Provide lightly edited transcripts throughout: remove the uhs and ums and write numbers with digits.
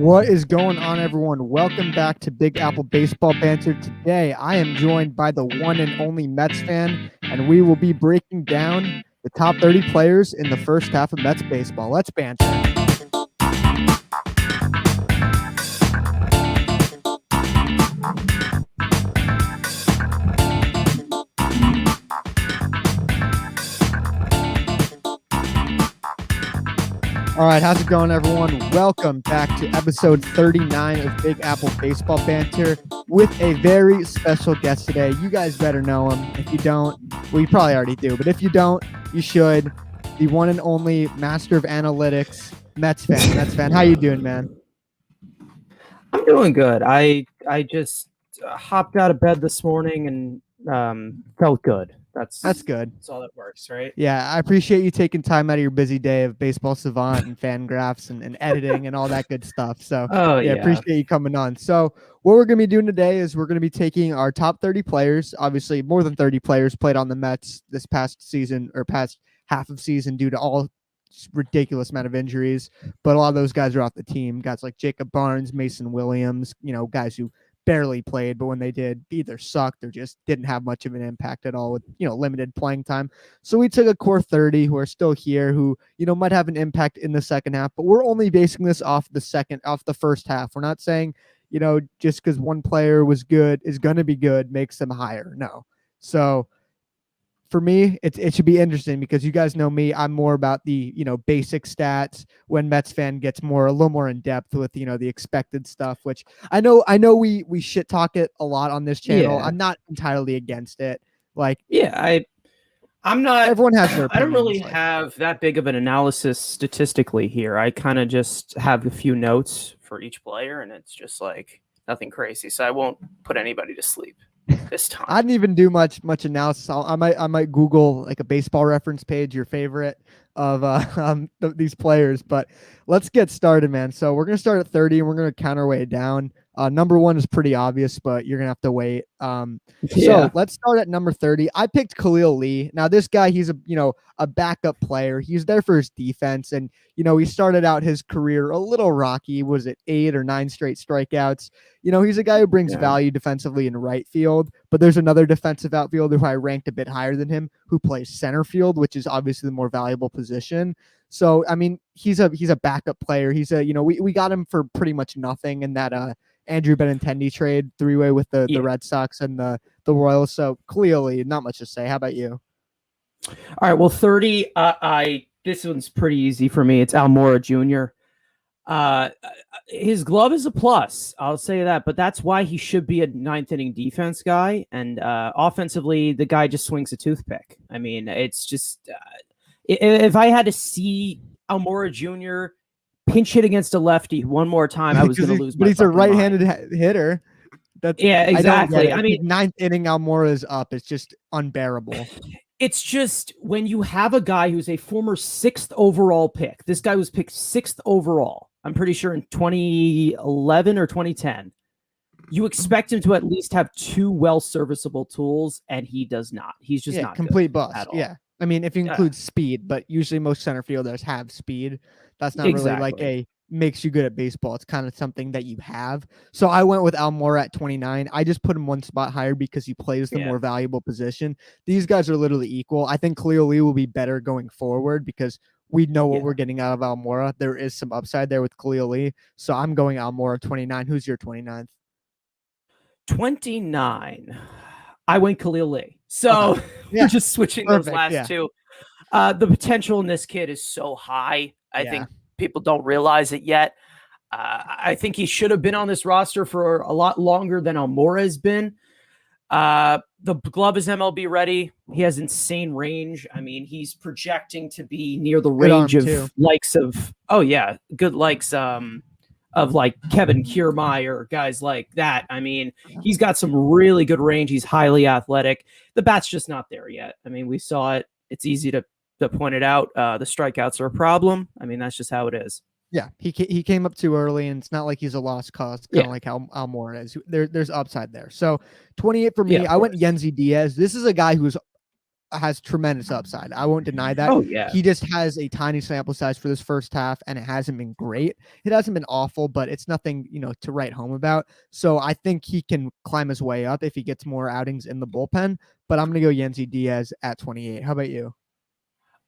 What is going on, everyone? Welcome back to Big Apple Baseball Banter. Today, I am joined by the one and only Mets fan, and we will be breaking down the top 30 players in the first half of Mets baseball. Let's banter. All right, how's it going, everyone? Welcome back to episode 39 of Big Apple Baseball Banter with a very special guest today. You guys better know him. If you don't, well, you probably already do, but if you don't, you should. The one and only master of analytics, Metsfan. Metsfan, how you doing, man? I'm doing good. I just hopped out of bed this morning and felt good. That's good. That's all that works, right? Yeah, I appreciate you taking time out of your busy day of Baseball Savant and fan graphs and editing and all that good stuff. So, yeah, appreciate you coming on. So, what we're going to be doing today is we're going to be taking our top 30 players. Obviously, more than 30 players played on the Mets this past season or past half of season due to all ridiculous amount of injuries. But a lot of those guys are off the team. Guys like Jacob Barnes, Mason Williams, guys who barely played, but when they did, either sucked or just didn't have much of an impact at all with, limited playing time. So we took a core 30 who are still here, who, might have an impact in the second half, but we're only basing this off the first half. We're not saying, just because one player was good is going to be good makes them higher. No. So for me, it should be interesting because you guys know me. I'm more about the, basic stats when Mets fan gets a little more in depth with, the expected stuff, which I know we shit talk it a lot on this channel. Yeah. I'm not entirely against it. I'm not. Everyone has their opinions. I don't really have that big of an analysis statistically here. I kind of just have a few notes for each player, and it's just like nothing crazy. So I won't put anybody to sleep this time. I didn't even do much analysis. I might Google like a baseball reference page, your favorite of these players, but let's get started, man. So we're going to start at 30 and we're going to count our way down. Number one is pretty obvious, but you're going to have to wait. So let's start at number 30. I picked Khalil Lee. Now this guy, he's a backup player. He's there for his defense. And, he started out his career a little rocky. Was it 8 or 9 straight strikeouts? He's a guy who brings value defensively in right field, but there's another defensive outfielder who I ranked a bit higher than him who plays center field, which is obviously the more valuable position. So, I mean, he's a backup player. He's we got him for pretty much nothing in that, Andrew Benintendi trade 3-way with the Red Sox and the Royals. So clearly not much to say. How about you? All right. Well, 30, this one's pretty easy for me. It's Almora Jr. His glove is a plus. I'll say that, but that's why he should be a ninth inning defense guy. And offensively, the guy just swings a toothpick. I mean, it's just, if I had to see Almora Jr. pinch hit against a lefty one more time, I was going to lose. But he's a right-handed hitter. Exactly. I mean, ninth inning Almora is up. It's just unbearable. It's just when you have a guy who's a former 6th overall pick. This guy was picked 6th overall. I'm pretty sure in 2011 or 2010. You expect him to at least have 2 well-serviceable tools, and he does not. He's just not complete bust at all. Yeah. I mean, if you include speed, but usually most center fielders have speed. That's not really like a makes you good at baseball. It's kind of something that you have. So I went with Almora at 29. I just put him one spot higher because he plays the more valuable position. These guys are literally equal. I think Khalil Lee will be better going forward because we know what we're getting out of Almora. There is some upside there with Khalil Lee. So I'm going Almora 29. Who's your 29th? 29. I went Khalil Lee. So we're just switching those last two. The potential in this kid is so high. I think people don't realize it yet. I think he should have been on this roster for a lot longer than Almora has been. The glove is MLB ready. He has insane range. I mean, he's projecting to be near the range of likes of, good likes of like Kevin Kiermaier, guys like that. I mean, he's got some really good range. He's highly athletic. The bat's just not there yet. I mean, we saw it. It's easy to point it out. The strikeouts are a problem. I mean, that's just how it is. Yeah, he came up too early, and it's not like he's a lost cause, kind of like how Almora is. There's upside there. So 28 for me. I went Yancey Diaz. This is a guy who's has tremendous upside. I won't deny that. Oh, yeah. He just has a tiny sample size for this first half, and it hasn't been great. It hasn't been awful, but it's nothing, to write home about. So I think he can climb his way up if he gets more outings in the bullpen. But I'm going to go Yancey Diaz at 28. How about you?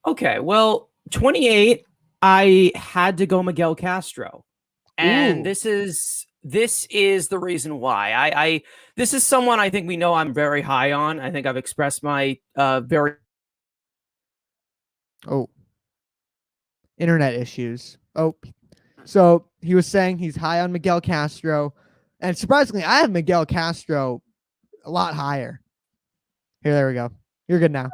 Okay, well, 28, I had to go Miguel Castro. And Ooh. this is the reason why. I this is someone I think we know I'm very high on. I think I've expressed my internet issues. So he was saying he's high on Miguel Castro, and surprisingly, I have Miguel Castro a lot higher. There we go. You're good now.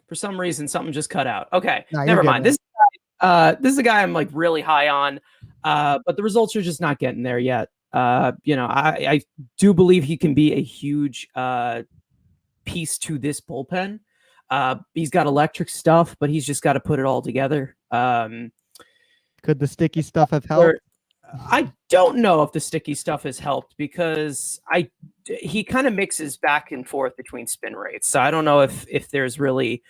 For some reason, something just cut out. Okay, never mind. This is a guy I'm like really high on, but the results are just not getting there yet. I do believe he can be a huge piece to this bullpen. He's got electric stuff, but he's just got to put it all together. Could the sticky stuff have helped? I don't know if the sticky stuff has helped because he kind of mixes back and forth between spin rates. So I don't know if there's really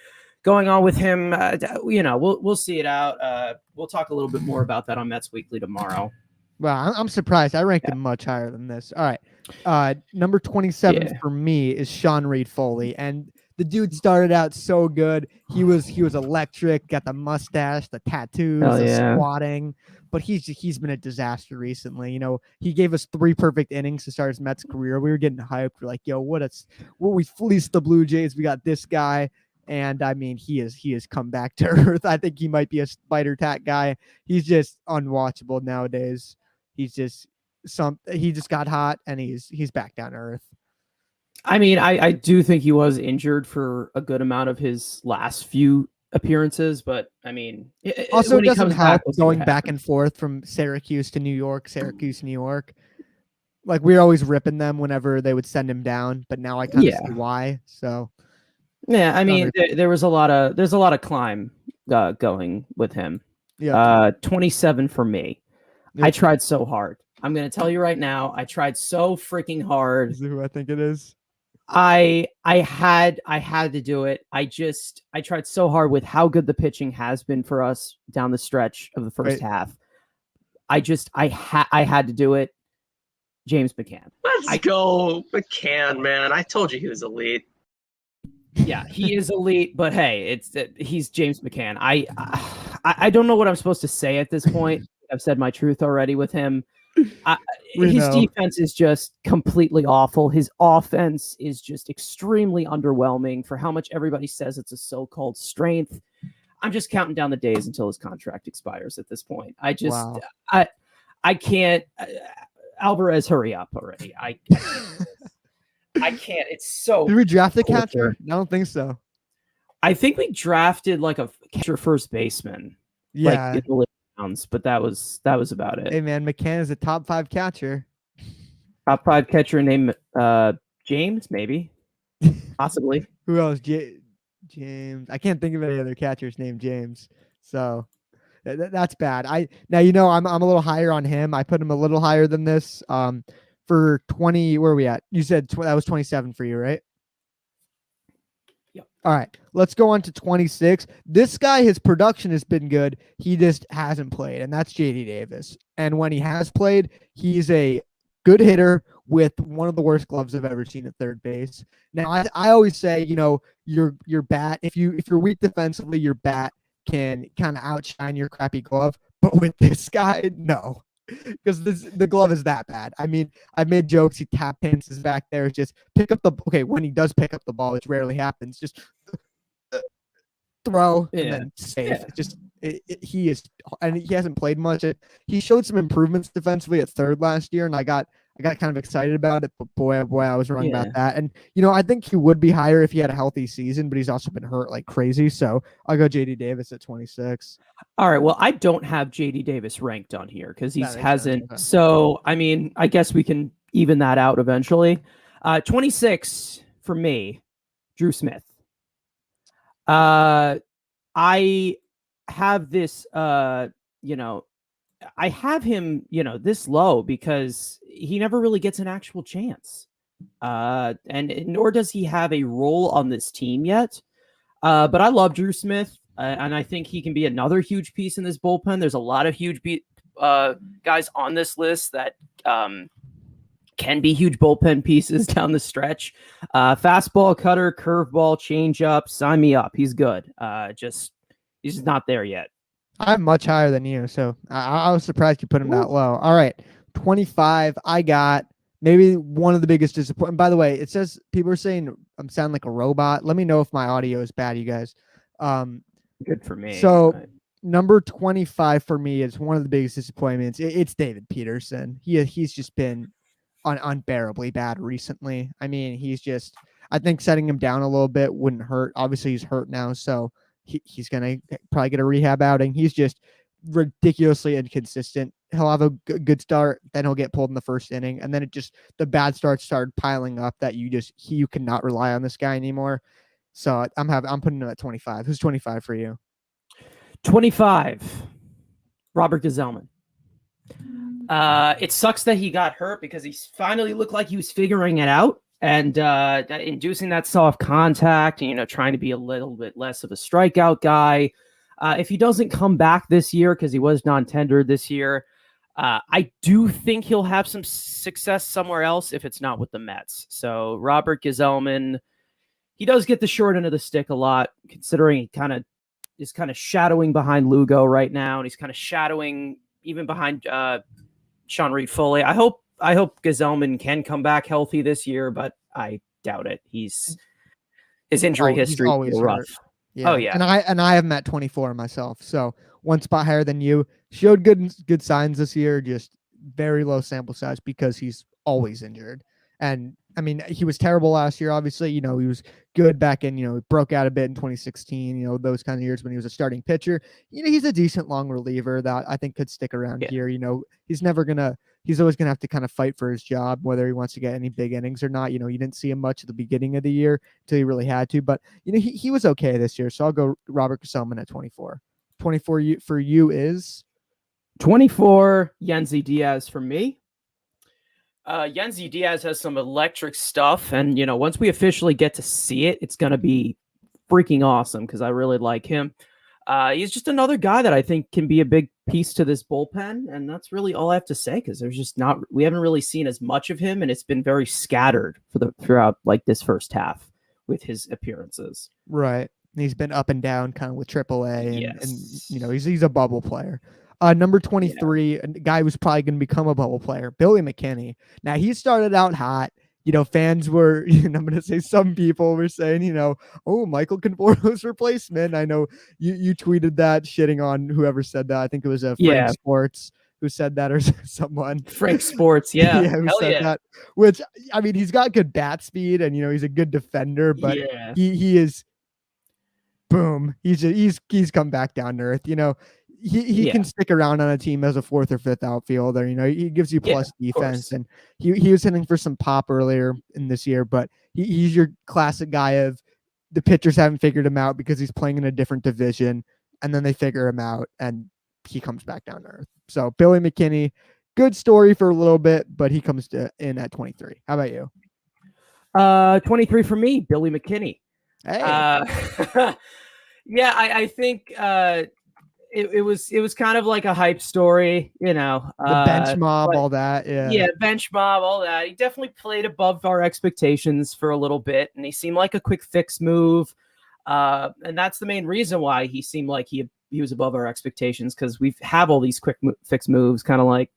going on with him. We'll see it out. We'll talk a little bit more about that on Mets Weekly tomorrow. Wow, I'm surprised. I ranked him much higher than this. All right. Number 27 for me is Sean Reid Foley. And the dude started out so good. He was electric, got the mustache, the tattoos, squatting. But he's been a disaster recently. He gave us 3 perfect innings to start his Mets career. We were getting hyped. We're like, yo, we fleeced the Blue Jays. We got this guy. And I mean, he has come back to earth. I think he might be a spider tat guy. He's just unwatchable nowadays. He just got hot and he's back down to earth. I mean, I do think he was injured for a good amount of his last few appearances, but I mean, also it doesn't help going back and forth from Syracuse to New York. Like we're always ripping them whenever they would send him down, but now I kind of see why. So yeah, I mean, there's a lot of climb going with him. 27 for me. Yep. I tried so hard. I'm going to tell you right now, I tried so freaking hard. Is it who I think it is? I had to do it. I tried so hard with how good the pitching has been for us down the stretch of the first half. I had to do it. James McCann. Let's go McCann, man. I told you he was elite. Yeah, he is elite, but hey, he's James McCann. I don't know what I'm supposed to say at this point. I've said my truth already with him. His defense is just completely awful. His offense is just extremely underwhelming for how much everybody says it's a so-called strength. I'm just counting down the days until his contract expires at this point. I can't. Alvarez, hurry up already. I can't. It's so. Did we draft a catcher? I don't think so. I think we drafted like a catcher first baseman. Yeah. But that was about it. Hey man, Mccann is a top 5 catcher. Top 5 catcher named James, maybe, possibly. Who else? James. I can't think of any other catchers named James. So that's bad. I'm a little higher on him. I put him a little higher than this. For 20, where are we at? You said that was 27 for you, right? All right, let's go on to 26. This guy, his production has been good. He just hasn't played, and that's JD Davis. And when he has played, he's a good hitter with one of the worst gloves I've ever seen at third base. Now, I always say, your bat, if you're weak defensively, your bat can kind of outshine your crappy glove. But with this guy, no. Because the glove is that bad. I mean, I've made jokes. He tap dances back there. Just pick up when he does pick up the ball, which rarely happens, just throw and then save. He hasn't played much. He showed some improvements defensively at third last year, and I got kind of excited about it. But boy, oh boy, I was wrong about that. And I think he would be higher if he had a healthy season, but he's also been hurt like crazy. So I'll go JD Davis at 26. All right. Well, I don't have JD Davis ranked on here because he hasn't. So, I mean, I guess we can even that out eventually. 26 for me, Drew Smith. I have this, I have him, this low because he never really gets an actual chance. And nor does he have a role on this team yet. But I love Drew Smith, and I think he can be another huge piece in this bullpen. There's a lot of huge guys on this list that can be huge bullpen pieces down the stretch. Fastball, cutter, curveball, changeup, sign me up. He's good. He's just not there yet. I'm much higher than you, so I was surprised you put him that low. All right, 25. I got maybe one of the biggest disappointments. By the way, it says people are saying I'm sounding like a robot. Let me know if my audio is bad, you guys. Good for me. So number 25 for me is one of the biggest disappointments. It's David Peterson. He's just been unbearably bad recently. I mean, I think setting him down a little bit wouldn't hurt. Obviously, he's hurt now, so he's going to probably get a rehab outing. He's just ridiculously inconsistent. He'll have a good start, then he'll get pulled in the first inning, and then the bad starts started piling up that you cannot rely on this guy anymore. So I'm putting him at 25. Who's 25 for you? 25. Robert Gazellman. It sucks that he got hurt because he finally looked like he was figuring it out. And inducing that soft contact, trying to be a little bit less of a strikeout guy. If he doesn't come back this year, because he was non-tendered this year, I do think he'll have some success somewhere else if it's not with the Mets. So Robert Gazellman, he does get the short end of the stick a lot, considering he is kind of shadowing behind Lugo right now, and he's kind of shadowing even behind Sean Reid Foley. I hope Gazellman can come back healthy this year, but I doubt it. His injury history is always rough. Yeah. Oh yeah. And I have him at 24 myself. So one spot higher than you. Showed good signs this year, just very low sample size because he's always injured. And I mean, he was terrible last year. Obviously, he was good back in, he broke out a bit in 2016, those kind of years when he was a starting pitcher. He's a decent long reliever that I think could stick around here. He's always going to have to kind of fight for his job, whether he wants to get any big innings or not. You didn't see him much at the beginning of the year until he really had to, but he was okay this year. So I'll go Robert Gazellman at 24. 24 for you is 24. Yancey Diaz for me. Yancey Diaz has some electric stuff, and once we officially get to see it, it's going to be freaking awesome because I really like him. He's just another guy that I think can be a big piece to this bullpen, and that's really all I have to say because we haven't really seen as much of him, and it's been very scattered throughout like this first half with his appearances. Right, he's been up and down kind of with AAA, and he's a bubble player. Number 23, a guy who's probably going to become a bubble player, Billy McKinney. Now, he started out hot. Fans were, I'm going to say some people were saying, oh, Michael Conforto's replacement. I know you tweeted that, shitting on whoever said that. I think it was Frank Sports who said that, or someone. Frank Sports, yeah. Who said that. Which, I mean, he's got good bat speed and, he's a good defender, but he is, boom. He's come back down to earth, He can stick around on a team as a fourth or fifth outfielder. He gives you plus defense, and he was hitting for some pop earlier in this year. But he's your classic guy of the pitchers haven't figured him out because he's playing in a different division, and then they figure him out, and he comes back down to earth. So Billy McKinney, good story for a little bit, but he comes in at 23. How about you? 23 for me, Billy McKinney. Hey. I think. It was kind of like a hype story, the bench mob, all that. Yeah, bench mob, all that. He definitely played above our expectations for a little bit, and he seemed like a quick fix move. And that's the main reason why he seemed like he was above our expectations, because we have all these quick fix moves, kind of like,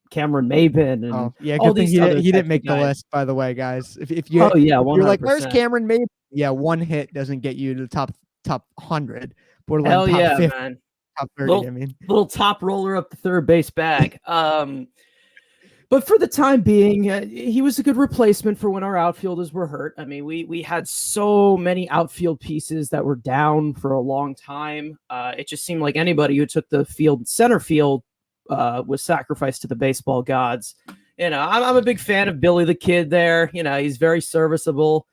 Cameron Maben and all these. He didn't make the list, by the way, guys. If you, you're like, where's Cameron Maben? Yeah, one hit doesn't get you to the top 100. Hell top yeah, 50, man. Top 30, little top roller up the third base bag. But for the time being, he was a good replacement for when our outfielders were hurt. I mean, we had so many outfield pieces that were down for a long time. It just seemed like anybody who took the center field was sacrificed to the baseball gods. I'm a big fan of Billy the Kid there. He's very serviceable.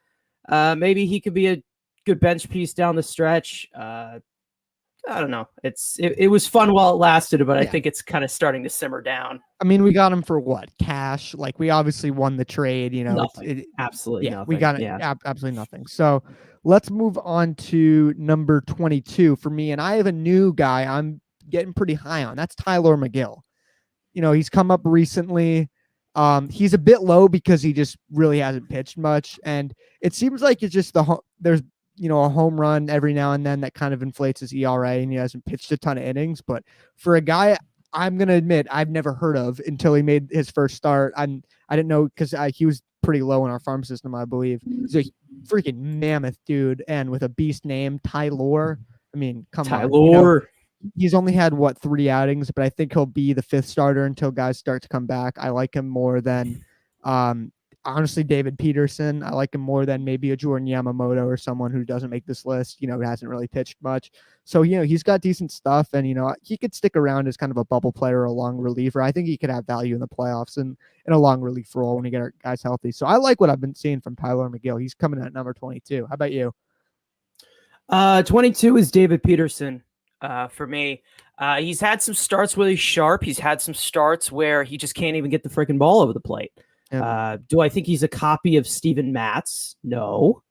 Maybe he could be a good bench piece down the stretch. I don't know. It was fun while it lasted, but I think it's kind of starting to simmer down. I mean, we got him for what? Cash? Like, we obviously won the trade, Absolutely nothing. We got absolutely nothing. So let's move on to number 22 for me. And I have a new guy I'm getting pretty high on. That's Tylor Mcgill. He's come up recently. He's a bit low because he just really hasn't pitched much. And it seems like it's just there's a home run every now and then that kind of inflates his ERA, and he hasn't pitched a ton of innings. But for a guy I'm going to admit I've never heard of until he made his first start, I didn't know because he was pretty low in our farm system, I believe. He's a freaking mammoth dude, and with a beast name, Tylor. I mean, come on. Tylor. He's only had 3 outings, but I think he'll be the 5th starter until guys start to come back. I like him more than honestly, David Peterson. I like him more than maybe a Jordan Yamamoto or someone who doesn't make this list, who hasn't really pitched much. So, he's got decent stuff, and, he could stick around as kind of a bubble player or a long reliever. I think he could have value in the playoffs and in a long relief role when we get our guys healthy. So I like what I've been seeing from Tylor Mcgill. He's coming in at number 22. How about you? 22 is David Peterson for me. He's had some starts where he's sharp. He's had some starts where he just can't even get the freaking ball over the plate. Do I think he's a copy of Steven Matz? No.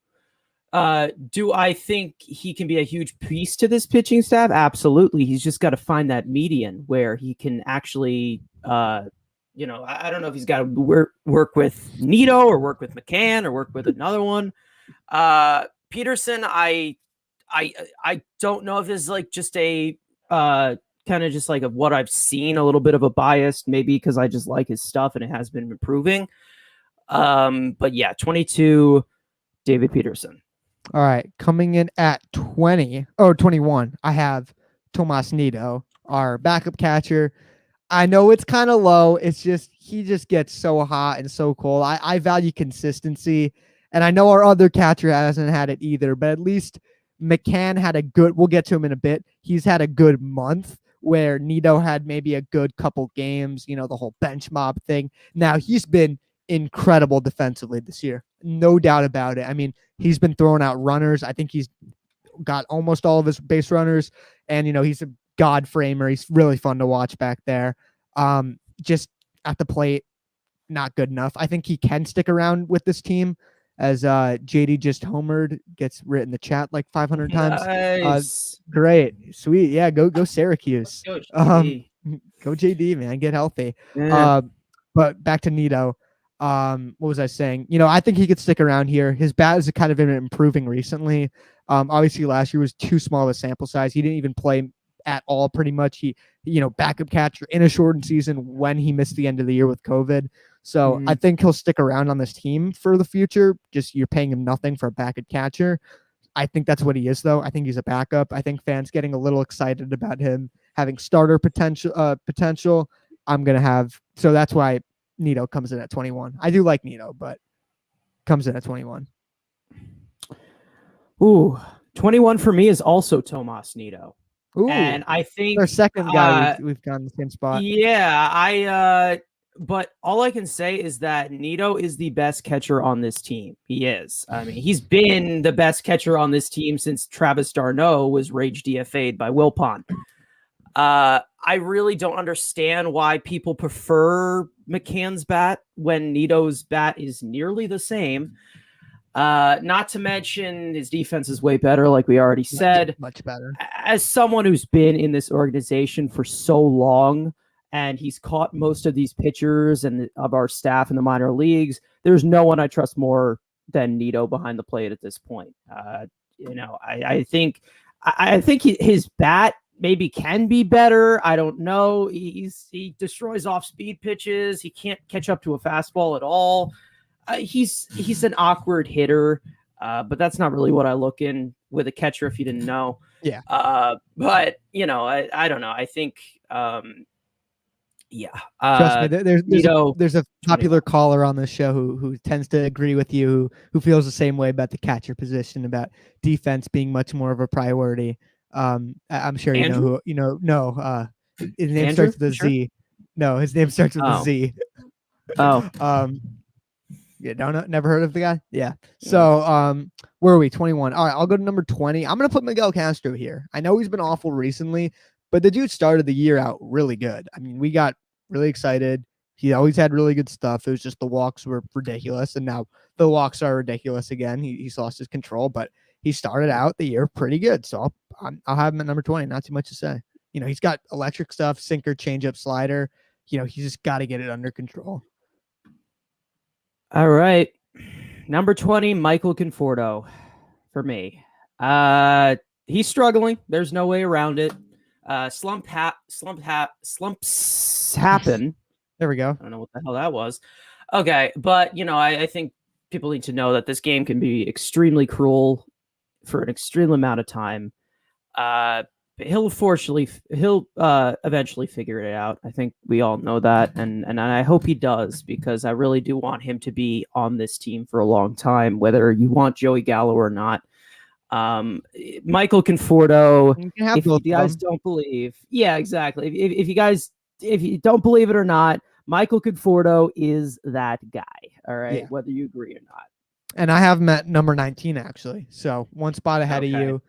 Do I think he can be a huge piece to this pitching staff? Absolutely. He's just got to find that median where he can actually, I don't know if he's got to work with Nito or work with Mccann or work with another one. Peterson, I don't know if this is like just a kind of just like of what I've seen, a little bit of a bias, maybe because I just like his stuff and it has been improving. But yeah, 22, David Peterson. All right. Coming in at 21, I have Tomas Nito, our backup catcher. I know it's kind of low. It's just, he just gets so hot and so cold. I value consistency, and I know our other catcher hasn't had it either, but at least Mccann had a good, we'll get to him in a bit. He's had a good month where Nito had maybe a good couple games, the whole bench mob thing. Now he's been incredible defensively this year. No doubt about it. I mean, he's been throwing out runners. I think he's got almost all of his base runners, and, he's a god framer. He's really fun to watch back there. Just at the plate, not good enough. I think he can stick around with this team, as JD just homered, gets written in the chat like 500 times. Nice. Great. Sweet. Yeah, go Syracuse. Go JD. Go JD, man. Get healthy. Yeah. But back to Nito. What was I saying? I think he could stick around here. His bat has kind of been improving recently. Obviously last year was too small of a sample size. He didn't even play at all pretty much. He, backup catcher in a shortened season when he missed the end of the year with COVID. So I think he'll stick around on this team for the future. Just, you're paying him nothing for a backup catcher. I think that's what he is, though. I think he's a backup. I think fans getting a little excited about him having starter potential. So that's why Nito comes in at 21. I do like Nito, but comes in at 21. Ooh, 21 for me is also Tomas Nito. Ooh, and I think our second guy we've gone in the same spot. Yeah, but all I can say is that Nito is the best catcher on this team. He is. I mean, he's been the best catcher on this team since Travis d'Arnaud was rage DFA'd by Wilpon. I really don't understand why people prefer McCann's bat when Nito's bat is nearly the same. Not to mention his defense is way better, like we already said. Much better. As someone who's been in this organization for so long, and he's caught most of these pitchers and of our staff in the minor leagues, there's no one I trust more than Nito behind the plate at this point. I think his bat maybe can be better. I don't know. He destroys off-speed pitches. He can't catch up to a fastball at all. He's an awkward hitter, but that's not really what I look in with a catcher, if you didn't know. Yeah. But I don't know. I think, trust me, there's a popular caller on this show who tends to agree with you, who feels the same way about the catcher position, about defense being much more of a priority. I'm sure you Andrew? know who. No, his name Andrew? starts with a Sure. Z. No, his name starts with a Z. Oh. Yeah, never heard of the guy. Yeah. So where are we? 21. All right, I'll go to number 20. I'm gonna put Miguel Castro here. I know he's been awful recently, but the dude started the year out really good. I mean, we got really excited. He always had really good stuff. It was just the walks were ridiculous, and now the walks are ridiculous again. He's lost his control, but he started out the year pretty good. So I'll have him at number 20. Not too much to say. He's got electric stuff, sinker, changeup, slider. He's just got to get it under control. All right. Number 20, Michael Conforto for me. He's struggling. There's no way around it. Slumps happen. There we go. I don't know what the hell that was. Okay, but I think people need to know that this game can be extremely cruel for an extreme amount of time. He'll eventually figure it out. I think we all know that, and I hope he does, because I really do want him to be on this team for a long time, whether you want Joey Gallo or not. Michael Conforto, if you guys don't believe, yeah, exactly. If you don't believe it or not, Michael Conforto is that guy. All right, whether you agree or not. And I have him at number 19, actually. So one spot ahead of you.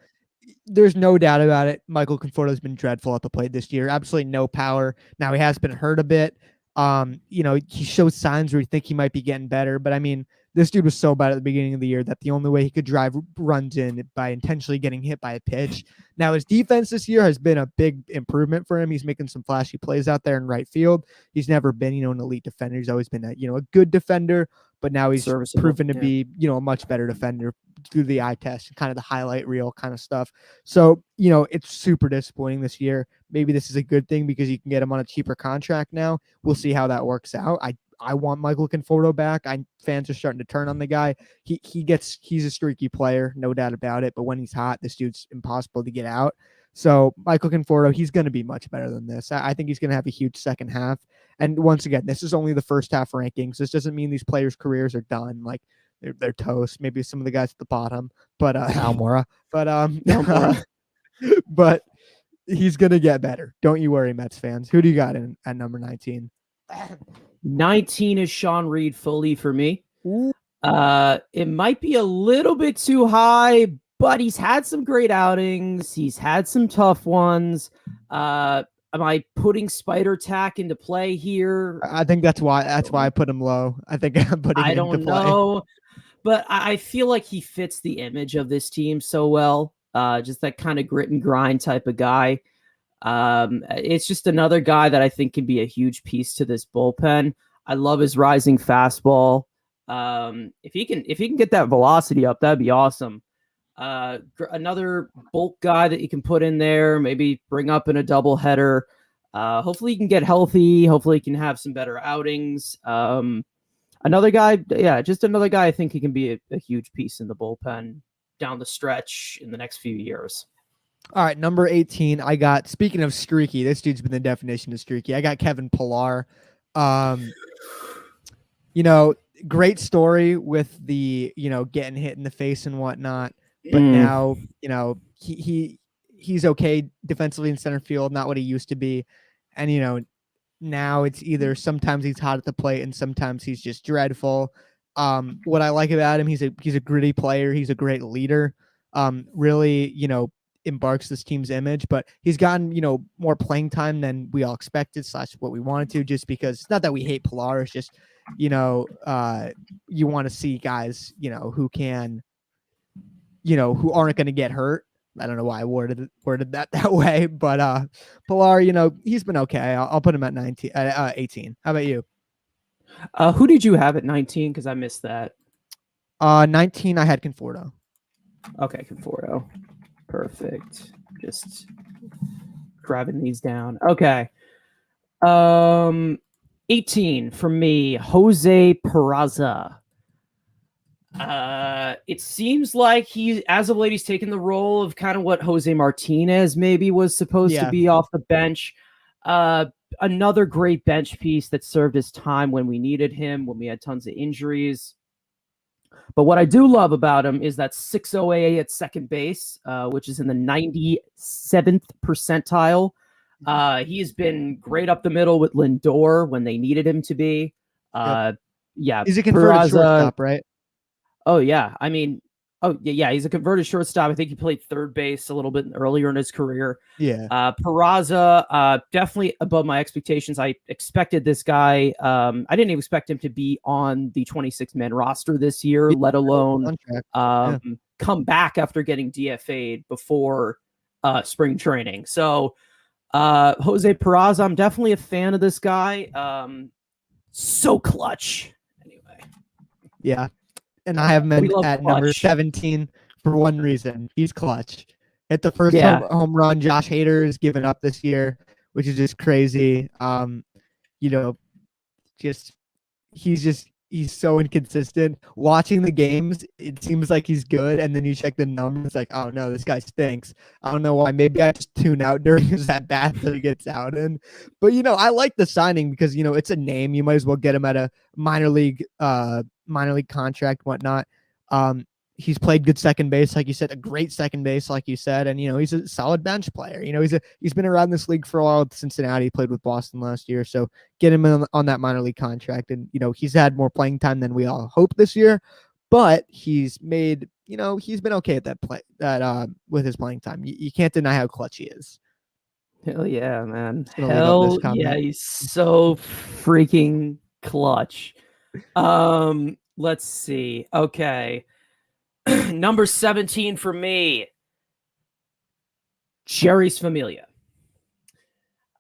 There's no doubt about it. Michael Conforto has been dreadful at the plate this year. Absolutely no power. Now he has been hurt a bit. He shows signs where you think he might be getting better, but I mean, this dude was so bad at the beginning of the year that the only way he could drive runs in by intentionally getting hit by a pitch. Now his defense this year has been a big improvement for him. He's making some flashy plays out there in right field. He's never been, an elite defender. He's always been a good defender, but now he's proven to be, a much better defender through the eye test and kind of the highlight reel kind of stuff. So, it's super disappointing this year. Maybe this is a good thing because you can get him on a cheaper contract now. We'll see how that works out. I want Michael Conforto back. Fans are starting to turn on the guy. He's a streaky player, no doubt about it. But when he's hot, this dude's impossible to get out. So Michael Conforto, he's going to be much better than this. I think he's going to have a huge second half. And once again, this is only the first half rankings. This doesn't mean these players' careers are done. Like they're toast. Maybe some of the guys at the bottom, but Almora. But but he's going to get better. Don't you worry, Mets fans. Who do you got at number 19? 19 is Sean Reid Foley for me. It might be a little bit too high, but he's had some great outings. He's had some tough ones. Am I putting Spider Tack into play here? I think that's why I put him low. I think I'm putting him into play. I don't know, but I feel like he fits the image of this team so well. Just that kind of grit and grind type of guy. It's just another guy that I think can be a huge piece to this bullpen. I love his rising fastball. If he can get that velocity up, that'd be awesome. Another bulk guy that you can put in there, maybe bring up in a doubleheader. Hopefully he can get healthy. Hopefully he can have some better outings. Another guy, just another guy I think he can be a huge piece in the bullpen down the stretch in the next few years. All right, number 18. I got, speaking of streaky, this dude's been the definition of streaky. I got Kevin Pillar. Great story with the, getting hit in the face and whatnot. But now, he's okay defensively in center field, not what he used to be. And, now it's either sometimes he's hot at the plate and sometimes he's just dreadful. What I like about him, he's a gritty player. He's a great leader. Really, embarks this team's image, but he's gotten, more playing time than we all expected / what we wanted to, just because it's not that we hate Pillar. It's just, you want to see guys, who can, who aren't going to get hurt. I don't know why I worded that way, but Pillar, he's been okay. I'll put him at 18. How about you? Who did you have at 19? Because I missed that. 19, I had Conforto. Okay, Conforto. Perfect. Just grabbing these down. Okay. 18 for me, Jose Peraza. It seems like as of late, he's taken the role of kind of what Jose Martinez maybe was supposed to be off the bench. Another great bench piece that served his time when we needed him, when we had tons of injuries. But what I do love about him is that 6.0 at second base, which is in the 97th percentile. He has been great up the middle with Lindor when they needed him to be. yeah, he's a converted shortstop, right? Oh yeah, I mean, he's a converted shortstop. I think he played third base a little bit earlier in his career. Yeah. Peraza, definitely above my expectations. I expected this guy. I didn't even expect him to be on the 26-man roster this year, let alone come back after getting DFA'd before spring training. So Jose Peraza, I'm definitely a fan of this guy. So clutch. Anyway. Yeah. And I have him at number 17 for one reason. He's clutch. At the first home run, Josh Hader is giving up this year, which is just crazy. He's so inconsistent. Watching the games, it seems like he's good, and then you check the numbers, like, oh no, this guy stinks. I don't know why. Maybe I just tune out during his at-bat that he gets out in. But I like the signing because it's a name. You might as well get him at a minor league contract, whatnot. He's played good second base, like you said, a great second base, like you said, and he's a solid bench player. He's been around this league for a while with Cincinnati. He played with Boston last year, so get him on that minor league contract. And he's had more playing time than we all hope this year, but he's made he's been okay at that with his playing time. You can't deny how clutch he is. Hell yeah, man! Hell yeah, he's so freaking clutch. Let's see. Okay. Number 17 for me, Jeurys Familia.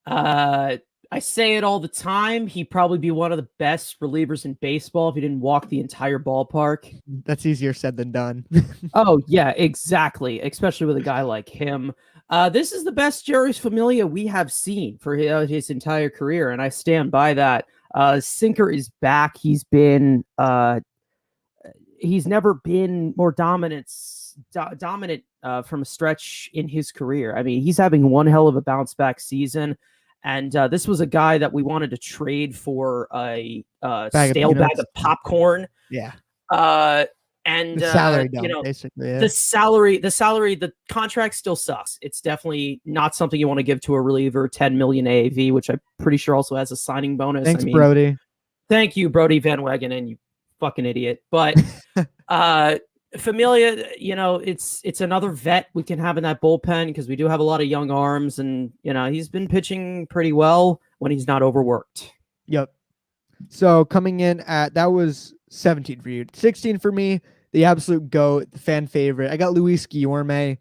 I say it all the time. He'd probably be one of the best relievers in baseball if he didn't walk the entire ballpark. That's easier said than done. Oh, yeah, exactly. Especially with a guy like him. This is the best Jeurys Familia we have seen for his entire career, and I stand by that. Sinker is back. He's never been more dominant from a stretch in his career. I mean, he's having one hell of a bounce back season. And this was a guy that we wanted to trade for a stale bag of popcorn. Yeah. And the salary, basically. Yeah. The contract still sucks. It's definitely not something you want to give to a reliever. 10 million AAV, which I'm pretty sure also has a signing bonus. Thanks, Brody. Thank you, Brody Van Wagenen, you fucking idiot. But Familia, it's another vet we can have in that bullpen because we do have a lot of young arms, and he's been pitching pretty well when he's not overworked. Yep. So coming in that was 17 for you. 16 for me, the absolute GOAT, the fan favorite. I got Luis Guillorme.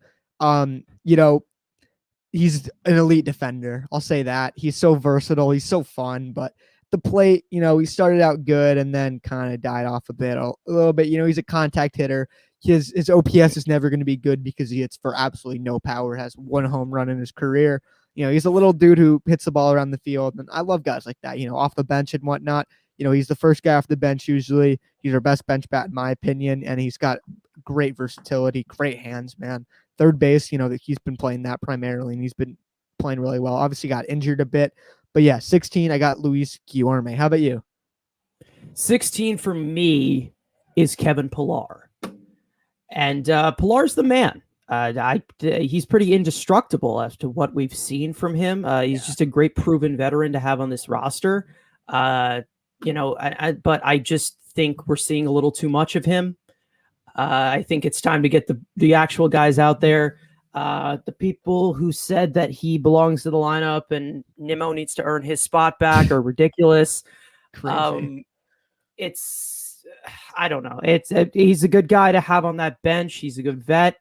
He's an elite defender. I'll say that. He's so versatile. He's so fun, but the plate, he started out good and then kind of died off a little bit. He's a contact hitter. His OPS is never going to be good because he hits for absolutely no power, has one home run in his career. He's a little dude who hits the ball around the field. And I love guys like that, off the bench and whatnot. He's the first guy off the bench usually. He's our best bench bat in my opinion, and he's got great versatility, great hands, man. Third base, that he's been playing that primarily, and he's been playing really well. Obviously got injured a bit. But yeah, 16, I got Luis Guillorme. How about you? 16 for me is Kevin Pillar. And Pillar's the man. He's pretty indestructible as to what we've seen from him. He's just a great proven veteran to have on this roster. But I just think we're seeing a little too much of him. I think it's time to get the actual guys out there. The people who said that he belongs to the lineup and Nimmo needs to earn his spot back are ridiculous. Crazy. I don't know. He's a good guy to have on that bench. He's a good vet.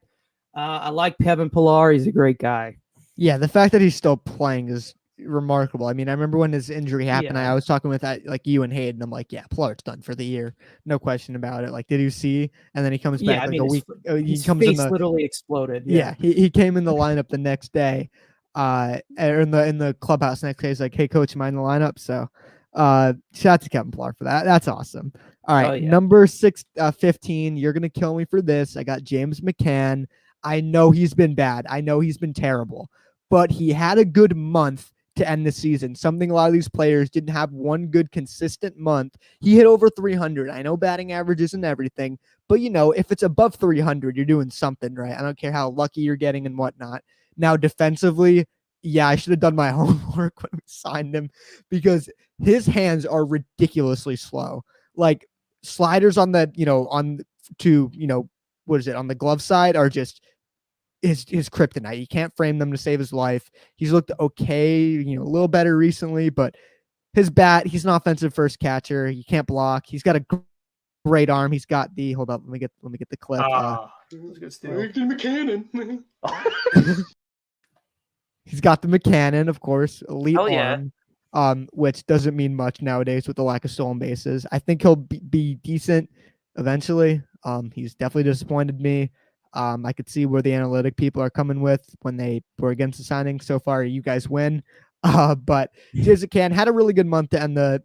I like Kevin Pillar. He's a great guy. Yeah, the fact that he's still playing is remarkable. I mean, I remember when his injury happened, I was talking with you and Hayden. I'm like, yeah, Pillar's done for the year. No question about it. Like, did you see? And then he comes back a week. His face literally exploded. Yeah, he came in the lineup the next day, or in the clubhouse next day. He's like, hey, coach, am I in the lineup? So shout out to Kevin Pillar for that. That's awesome. All right, number 15. You're going to kill me for this. I got James Mccann. I know he's been bad. I know he's been terrible, but he had a good month to end the season. Something a lot of these players didn't have one good consistent month. He hit over 300. I know batting average isn't everything, but if it's above 300, you're doing something right. I don't care how lucky you're getting and whatnot. Now defensively, yeah, I should have done my homework when we signed him because his hands are ridiculously slow. like sliders on the, what is it, on the glove side are just his kryptonite. You can't frame them to save his life. He's looked okay, a little better recently, but his bat, he's an offensive first catcher. He can't block. He's got a great arm. He's got the, hold up, let me get the clip. Mccann. He's got the Mccann, of course, elite arm. Which doesn't mean much nowadays with the lack of stolen bases. I think he'll be decent eventually. He's definitely disappointed me. I could see where the analytic people are coming with when they were against the signing. So far, you guys win. But Mccann had a really good month to end the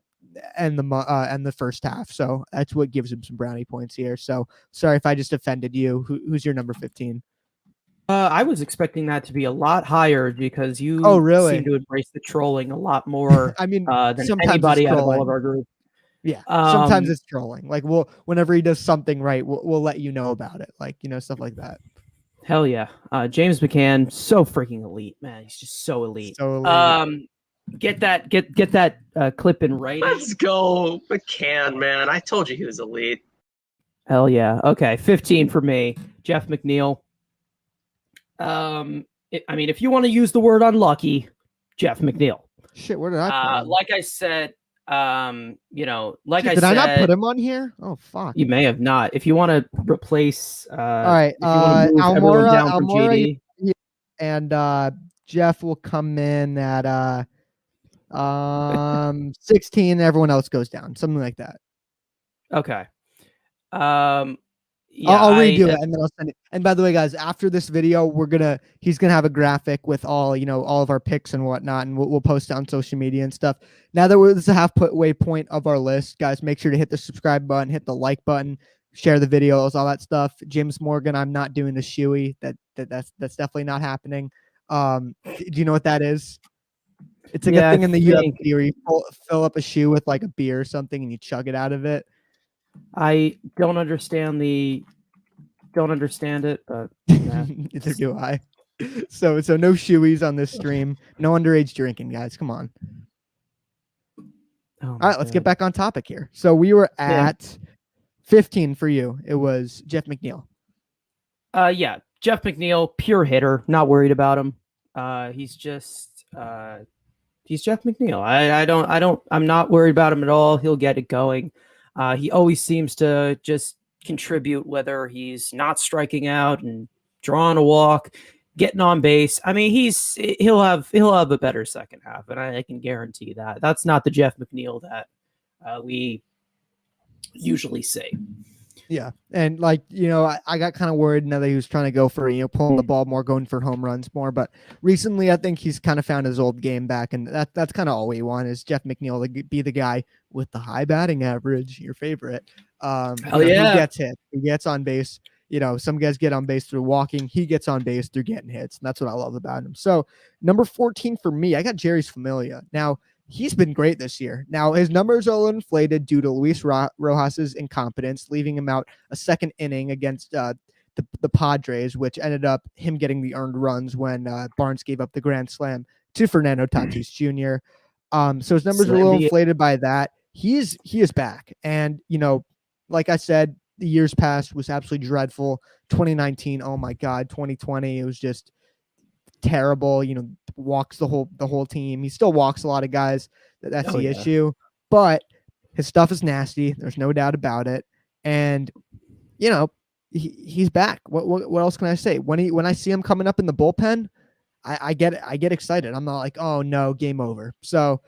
first half. So that's what gives him some brownie points here. So sorry if I just offended you. Who's your number 15? I was expecting that to be a lot higher because you really seem to embrace the trolling a lot more. I mean, than anybody out of all of our group. Yeah, sometimes it's trolling. Like whenever he does something right, we'll let you know about it. Like stuff like that. Hell yeah, James McCann, so freaking elite, man. He's just so elite. So elite. Get that clip in writing. Let's go, McCann, man. I told you he was elite. Hell yeah. Okay, 15 for me. Jeff McNeil. If you want to use the word unlucky, Jeff McNeil. Shit, where did I? Like I said, did I not put him on here? Oh fuck, you may have not. If you want to replace, all right, Almora, and Jeff will come in at 16. Everyone else goes down, something like that. Okay. Yeah, I'll redo it and then I'll send it. And by the way, guys, after this video, he's gonna have a graphic with all of our picks and whatnot, and we'll post it on social media and stuff. Now that this is a halfway point of our list, guys, make sure to hit the subscribe button, hit the like button, share the videos, all that stuff. James Morgan, I'm not doing the shoey. That's definitely not happening. Do you know what that is? It's like a thing in the UFC where you fill up a shoe with like a beer or something and you chug it out of it. I don't understand it, but yeah. Neither do I. So no shoeies on this stream. No underage drinking, guys. Come on. All right, let's get back on topic here. So we were at 15 for you. It was Jeff McNeil. Yeah, Jeff McNeil, pure hitter. Not worried about him. He's Jeff McNeil. I'm not worried about him at all. He'll get it going. He always seems to just contribute, whether he's not striking out and drawing a walk, getting on base. I mean, he'll have a better second half, and I can guarantee that. That's not the Jeff McNeil that we usually see. Yeah, and I got kind of worried now that he was trying to go for pulling the ball more, going for home runs more. But recently, I think he's kind of found his old game back, and that's kind of all we want is Jeff McNeil to be the guy with the high batting average, your favorite. Hell yeah, who gets hit, who gets on base. Some guys get on base through walking. He gets on base through getting hits, and that's what I love about him. So number 14 for me, I got Jerry's Familia. Now, he's been great this year. Now, his numbers are a little inflated due to Luis Rojas's incompetence, leaving him out a second inning against the Padres, which ended up him getting the earned runs when Barnes gave up the grand slam to Fernando Tatis Jr. So his numbers are a little inflated by that. He is back. And, like I said, the years past was absolutely dreadful. 2019, oh my God, 2020, it was just terrible. Walks the whole team. He still walks a lot of guys. That's the issue. But his stuff is nasty. There's no doubt about it. And he's back. What else can I say? When I see him coming up in the bullpen, I get excited. I'm not like, oh no, game over. So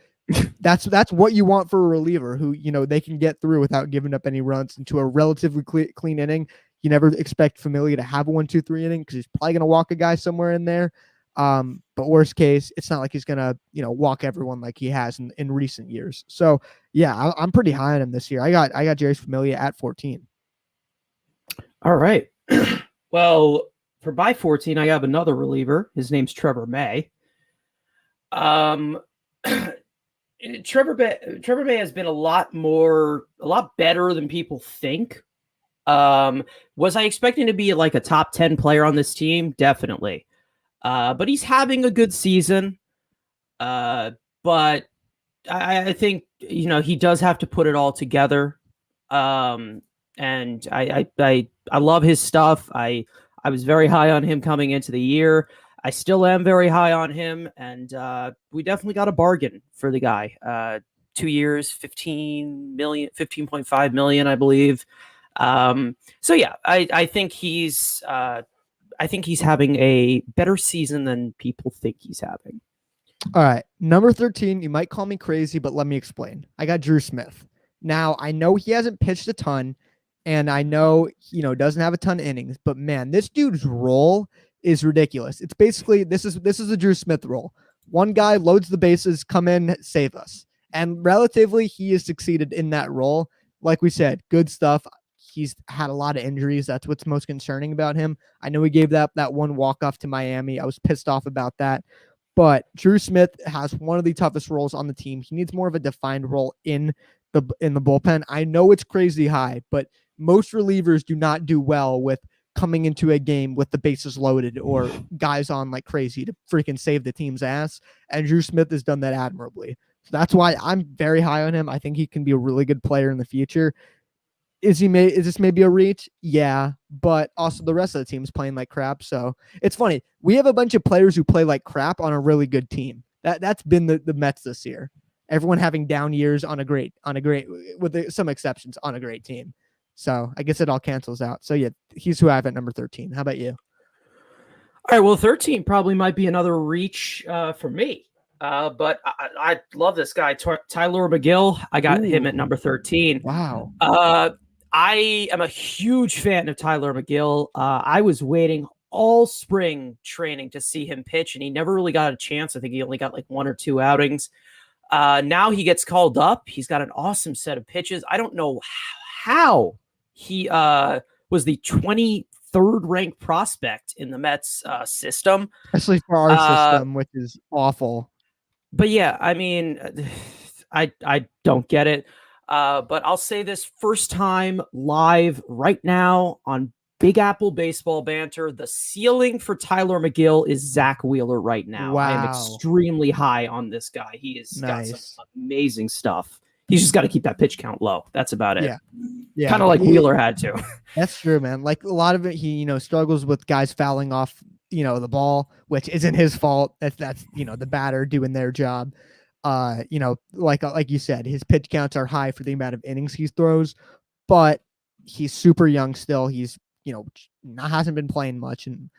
that's what you want for a reliever who they can get through without giving up any runs into a relatively clean inning. You never expect Familia to have a 1-2-3 inning because he's probably going to walk a guy somewhere in there. But worst case, it's not like he's gonna, walk everyone like he has in recent years. So yeah, I'm pretty high on him this year. I got Jerry's Familia at 14. All right. Well, for my 14, I have another reliever. His name's Trevor May. Trevor May has been a lot better than people think. Was I expecting to be like a top 10 player on this team? Definitely. But he's having a good season. But I think, he does have to put it all together. And I love his stuff. I was very high on him coming into the year. I still am very high on him, and we definitely got a bargain for the guy. 2 years, 15.5 million, I believe. So yeah, I think he's having a better season than people think he's having. All right, number 13. You might call me crazy, but let me explain. I got Drew Smith. Now I know he hasn't pitched a ton, and I know doesn't have a ton of innings, but man, this dude's role is ridiculous. It's basically this is the Drew Smith role. One guy loads the bases, come in, save us. And relatively, he has succeeded in that role. Like we said, good stuff. He's had a lot of injuries. That's what's most concerning about him. I know he gave that one walk-off to Miami. I was pissed off about that. But Drew Smith has one of the toughest roles on the team. He needs more of a defined role in the bullpen. I know it's crazy high, but most relievers do not do well with coming into a game with the bases loaded or guys on like crazy to freaking save the team's ass. And Drew Smith has done that admirably. So that's why I'm very high on him. I think he can be a really good player in the future. Is this maybe a reach? Yeah, but also the rest of the team is playing like crap. So it's funny. We have a bunch of players who play like crap on a really good team. That's been the Mets this year. Everyone having down years on a great, with some exceptions, on a great team. So I guess it all cancels out. So yeah, he's who I have at number 13. How about you? All right, well, 13 probably might be another reach for me. But I love this guy, Tylor Mcgill. I got him at number 13. Wow. I am a huge fan of Tylor Mcgill. I was waiting all spring training to see him pitch, and he never really got a chance. I think he only got like 1 or 2 outings. Now he gets called up. He's got an awesome set of pitches. I don't know how he was the 23rd ranked prospect in the Mets system. Especially for our system, which is awful. But yeah, I mean, I don't get it. But I'll say this, first time live right now on Big Apple Baseball Banter, the ceiling for Tylor Mcgill is Zach Wheeler right now. Wow. I am extremely high on this guy. He has got some amazing stuff. He's just got to keep that pitch count low. That's about it. Yeah. Kind of like Wheeler had to. That's true, man. Like a lot of it, he, struggles with guys fouling off, the ball, which isn't his fault. That's the batter doing their job. Like you said, his pitch counts are high for the amount of innings he throws, but he's super young still. He's, hasn't been playing much, and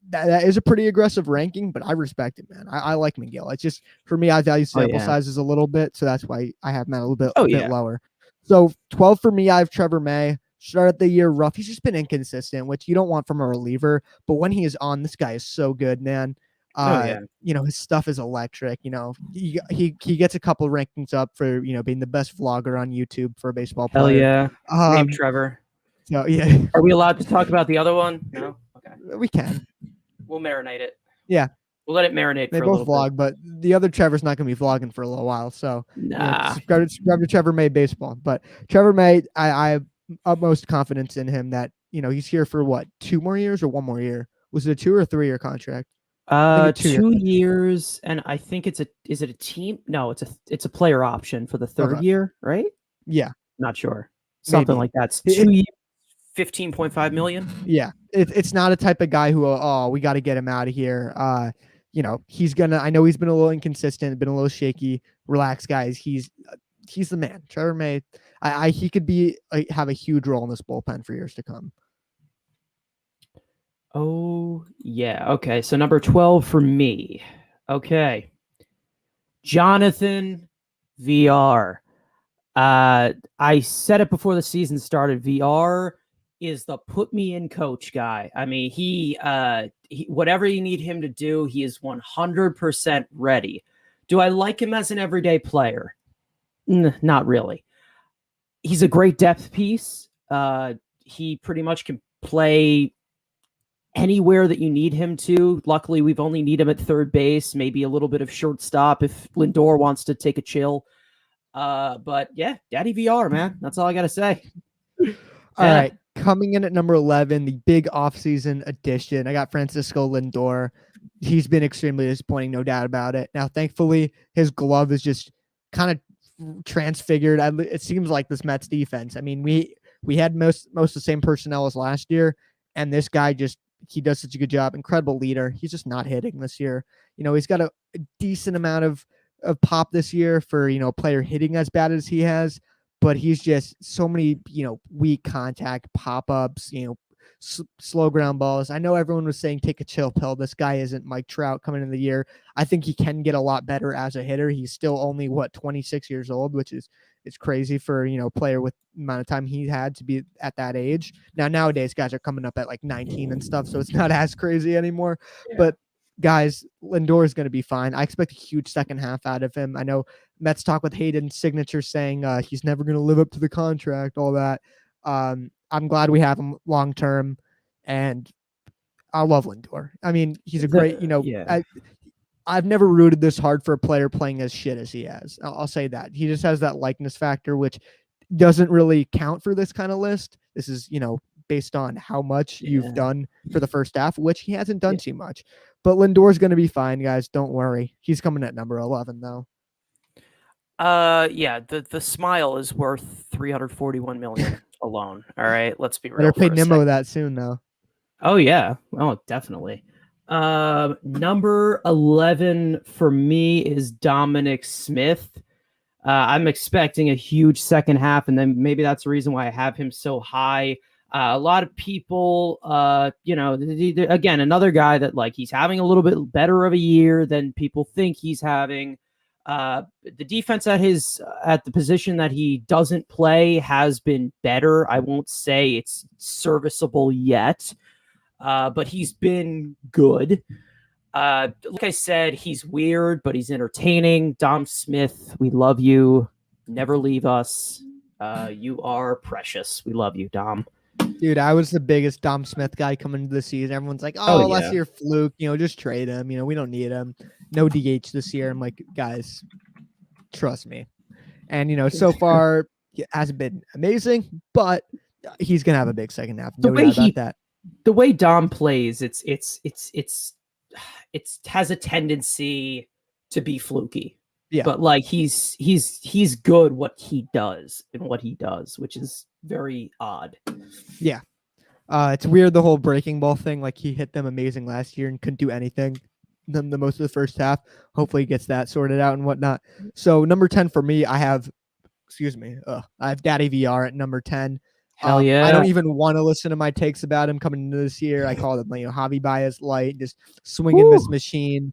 that is a pretty aggressive ranking, but I respect it, man. I like Miguel. It's just, for me, I value sample sizes a little bit, so that's why I have him at a bit lower. So 12 for me, I have Trevor May. Started the year rough. He's just been inconsistent, which you don't want from a reliever, but when he is on, this guy is so good, man. His stuff is electric. He gets a couple rankings up for being the best vlogger on YouTube for a baseball player. Hell yeah. Name Trevor. So yeah. Are we allowed to talk about the other one? No. Okay. We can. We'll marinate it. Yeah. We'll let it marinate. They for both a vlog, bit. but the other Trevor's not going to be vlogging for a little while. So subscribe to Trevor May Baseball. But Trevor May, I have utmost confidence in him that he's here for what, 2 more years or 1 more year? Was it a 2 or 3 year contract? 2 years, and I think is it a team? No, it's a player option for the 3rd year, right? Yeah, not sure. Something like that. 2 years, 15.5 million. Yeah, it's not a type of guy who we got to get him out of here. He's gonna. I know he's been a little inconsistent, been a little shaky. Relax, guys. He's the man. Trevor May. He could have a huge role in this bullpen for years to come. Oh, yeah. Okay. So number 12 for me. Okay. Jonathan VR. I said it before the season started. VR is the put me in coach guy. I mean, he whatever you need him to do, he is 100% ready. Do I like him as an everyday player? Not really. He's a great depth piece. He pretty much can play anywhere that you need him to. Luckily, we've only need him at third base, maybe a little bit of shortstop if Lindor wants to take a chill. But yeah, Daddy VR, man. That's all I got to say. All right. Coming in at number 11, the big offseason addition. I got Francisco Lindor. He's been extremely disappointing, no doubt about it. Now, thankfully, his glove is just kind of transfigured. It seems like this Mets defense. I mean, we had most of the same personnel as last year, and this guy he does such a good job. Incredible leader. He's just not hitting this year. He's got a decent amount of pop this year for a player hitting as bad as he has, but he's just so many weak contact pop-ups, slow ground balls. I know everyone was saying take a chill pill. This guy isn't Mike Trout coming into the year. I think he can get a lot better as a hitter. He's still only 26 years old, which is crazy for a player with the amount of time he had to be at that age. Nowadays guys are coming up at like 19 and stuff, so it's not as crazy anymore. Yeah. But guys, Lindor is going to be fine. I expect a huge second half out of him. I know Mets talk with Hayden Signature saying he's never going to live up to the contract, all that. I'm glad we have him long term, and I love Lindor. I mean, he's a great, I've never rooted this hard for a player playing as shit as he has. I'll say that. He just has that likeness factor, which doesn't really count for this kind of list. This is, based on how much you've done for the first half, which he hasn't done too much. But Lindor's going to be fine, guys. Don't worry. He's coming at number 11, though. The smile is worth $341 million alone. All right, let's be real. Better pay Nimmo that soon, though. Oh yeah, definitely. Number 11 for me is Dominic Smith. I'm expecting a huge second half, and then maybe that's the reason why I have him so high. A lot of people, again, another guy that he's having a little bit better of a year than people think he's having. The defense at the position that he doesn't play has been better. I won't say it's serviceable yet, but he's been good. Like I said, he's weird, but he's entertaining. Dom Smith, we love you. Never leave us. You are precious. We love you, Dom. Dude, I was the biggest Dom Smith guy coming into the season. Everyone's like, last year fluke, just trade him. We don't need him. No DH this year. I'm like, guys, trust me. And, so far, it hasn't been amazing, but he's going to have a big second half. No doubt about that. The way Dom plays, it has a tendency to be fluky. Yeah. But he's good what he does, which is very odd. Yeah. It's weird, the whole breaking ball thing. He hit them amazing last year and couldn't do anything the most of the first half. Hopefully he gets that sorted out and whatnot. So number 10 for me, I have Daddy VR at number 10. Hell yeah. I don't even want to listen to my takes about him coming into this year. I call him Javi Baez light, just swinging this machine.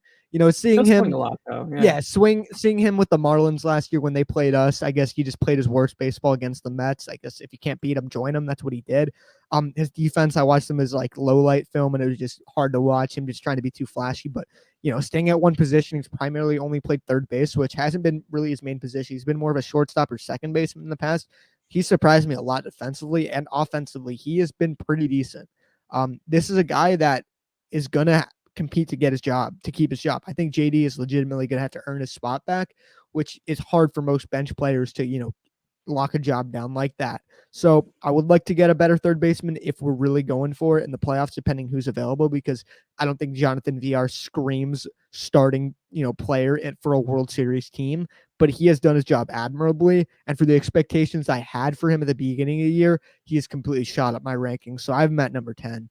Seeing him swing a lot, though. Yeah, seeing him with the Marlins last year when they played us. I guess he just played his worst baseball against the Mets. I guess if you can't beat him, join him. That's what he did. His defense, I watched him as low light film, and it was just hard to watch him just trying to be too flashy. But staying at one position, he's primarily only played third base, which hasn't been really his main position. He's been more of a shortstop or second baseman in the past. He surprised me a lot defensively and offensively. He has been pretty decent. This is a guy that is gonna compete to get his job, to keep his job. I think JD is legitimately going to have to earn his spot back, which is hard for most bench players to, lock a job down like that. So I would like to get a better third baseman if we're really going for it in the playoffs, depending who's available, because I don't think Jonathan VR screams starting, player for a World Series team, but he has done his job admirably. And for the expectations I had for him at the beginning of the year, he has completely shot up my rankings. So I have him at number 10.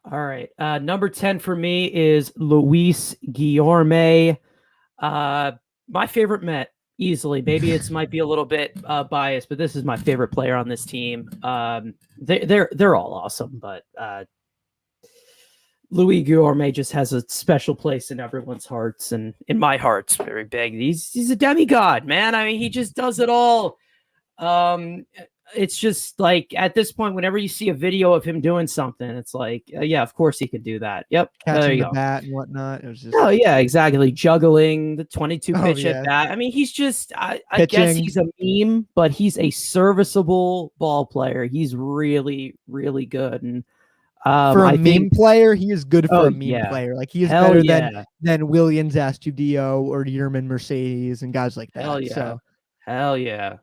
All right. Number 10 for me is Luis Guillorme. My favorite Met, easily. Maybe it might be a little bit biased, but this is my favorite player on this team. They're all awesome, but Luis Guillorme just has a special place in everyone's hearts, and in my heart's very big. He's a demigod, man. I mean, he just does it all. It's just at this point, whenever you see a video of him doing something, it's yeah, of course he could do that. Yep. Catching the bat and whatnot. It was just... Oh, yeah, exactly. Juggling the 22 pitch at bat. I mean, he's just, I guess he's a meme, but he's a serviceable ball player. He's really, really good. And for a meme player, he is good for a meme player. He is better than Williams Astudillo or Yerman Mercedes and guys like that. Hell yeah. Hell yeah.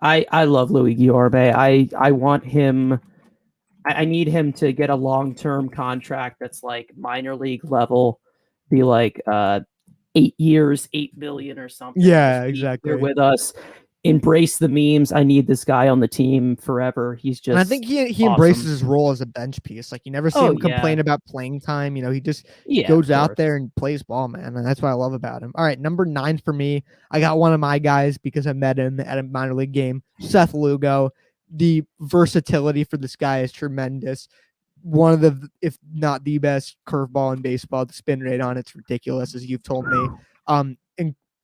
I love Luis Guillorme. I want him. I need him to get a long-term contract that's minor league level, be 8 years, 8 million or something. Yeah, exactly. Here with us. Embrace the memes. I need this guy on the team forever. He's just. And I think he awesome. embraces his role as a bench piece. Like you never see him complain about playing time. He just goes out there and plays ball, man. And that's what I love about him. All right, number 9 for me. I got one of my guys because I met him at a minor league game. Seth Lugo. The versatility for this guy is tremendous. One of the, if not the best curveball in baseball. The spin rate on it's ridiculous, as you've told me.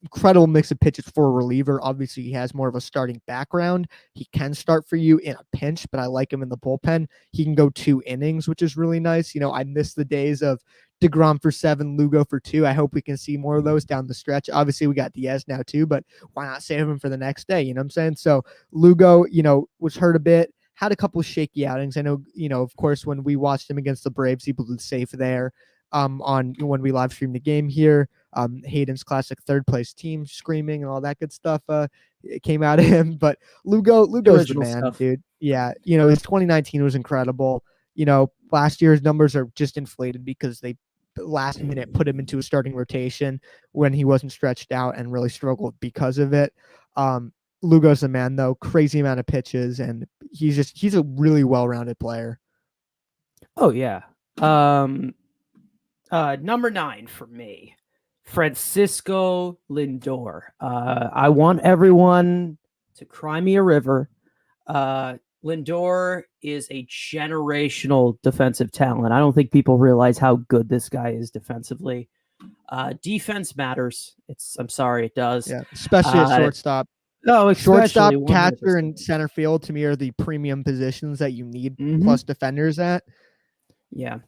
Incredible mix of pitches for a reliever. Obviously, he has more of a starting background. He can start for you in a pinch, but I like him in the bullpen. He can go 2 innings, which is really nice. I miss the days of DeGrom for 7, Lugo for 2. I hope we can see more of those down the stretch. Obviously, we got Diaz now too, but why not save him for the next day? You know what I'm saying? So Lugo, was hurt a bit, had a couple of shaky outings. I know, of course, when we watched him against the Braves, he blew safe there. On when we live streamed the game here, Hayden's classic third place team screaming and all that good stuff it came out of him. But Lugo's the man, dude. Yeah, his 2019 was incredible. Last year's numbers are just inflated because they last minute put him into a starting rotation when he wasn't stretched out and really struggled because of it. Lugo's the man, though. Crazy amount of pitches, and he's a really well-rounded player. Oh yeah. Number 9 for me, Francisco Lindor. I want everyone to cry me a river. Lindor is a generational defensive talent. I don't think people realize how good this guy is defensively. Defense matters. I'm sorry, it does. Yeah, especially at shortstop. No, shortstop, 100%. Catcher, and center field to me are the premium positions that you need plus defenders at. Yeah.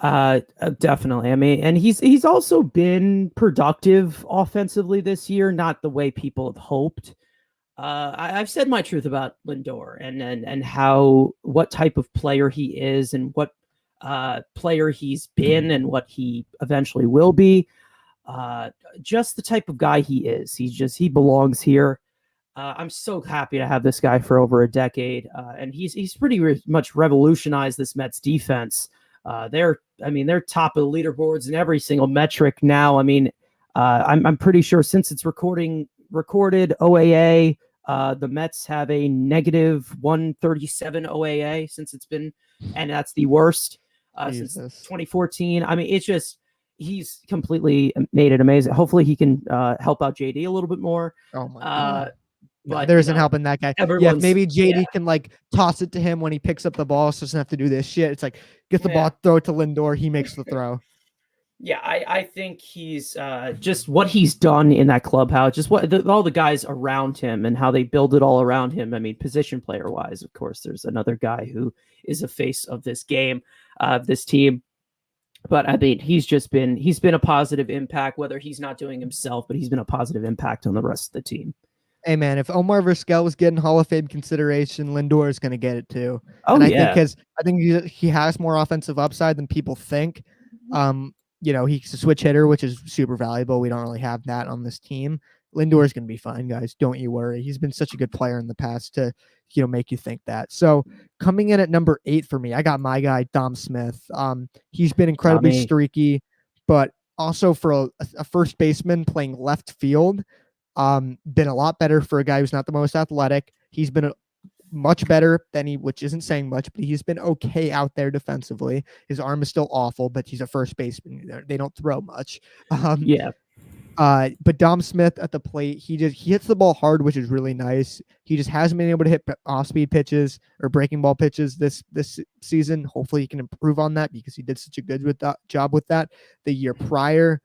Definitely. I mean, and he's also been productive offensively this year, not the way people have hoped. I've said my truth about Lindor and what type of player he is and what player he's been and what he eventually will be. Just the type of guy he is. He belongs here. I'm so happy to have this guy for over a decade. And he's pretty much revolutionized this Mets defense. They're top of the leaderboards in every single metric now. I mean, I'm pretty sure since it's recorded OAA, the Mets have a negative 137 OAA since it's been, and that's the worst since 2014. I mean, it's just he's completely made it amazing. Hopefully, he can help out JD a little bit more. Oh my God. But there isn't helping that guy. Yeah, maybe JD can toss it to him when he picks up the ball, so doesn't have to do this shit. It's like get the ball, throw it to Lindor, he makes the throw. Yeah, I think he's just what he's done in that clubhouse, just all the guys around him and how they build it all around him. I mean, position player wise, of course, there's another guy who is a face of this game, this team. But I mean, he's been a positive impact, whether he's not doing himself, but he's been a positive impact on the rest of the team. Hey man, if Omar Vizquel was getting Hall of Fame consideration, Lindor is going to get it too. Oh, and yeah. I think he has more offensive upside than people think. He's a switch hitter, which is super valuable. We don't really have that on this team. Lindor is going to be fine, guys. Don't you worry. He's been such a good player in the past to, make you think that. So coming in at number 8 for me, I got my guy, Dom Smith. He's been incredibly streaky, but also for a first baseman playing left field, been a lot better for a guy who's not the most athletic. He's been much better than which isn't saying much, but he's been okay out there defensively. His arm is still awful, but he's a first baseman. They don't throw much. But Dom Smith at the plate, he hits the ball hard, which is really nice. He just hasn't been able to hit off-speed pitches or breaking ball pitches this season. Hopefully he can improve on that because he did such a good job with that the year prior.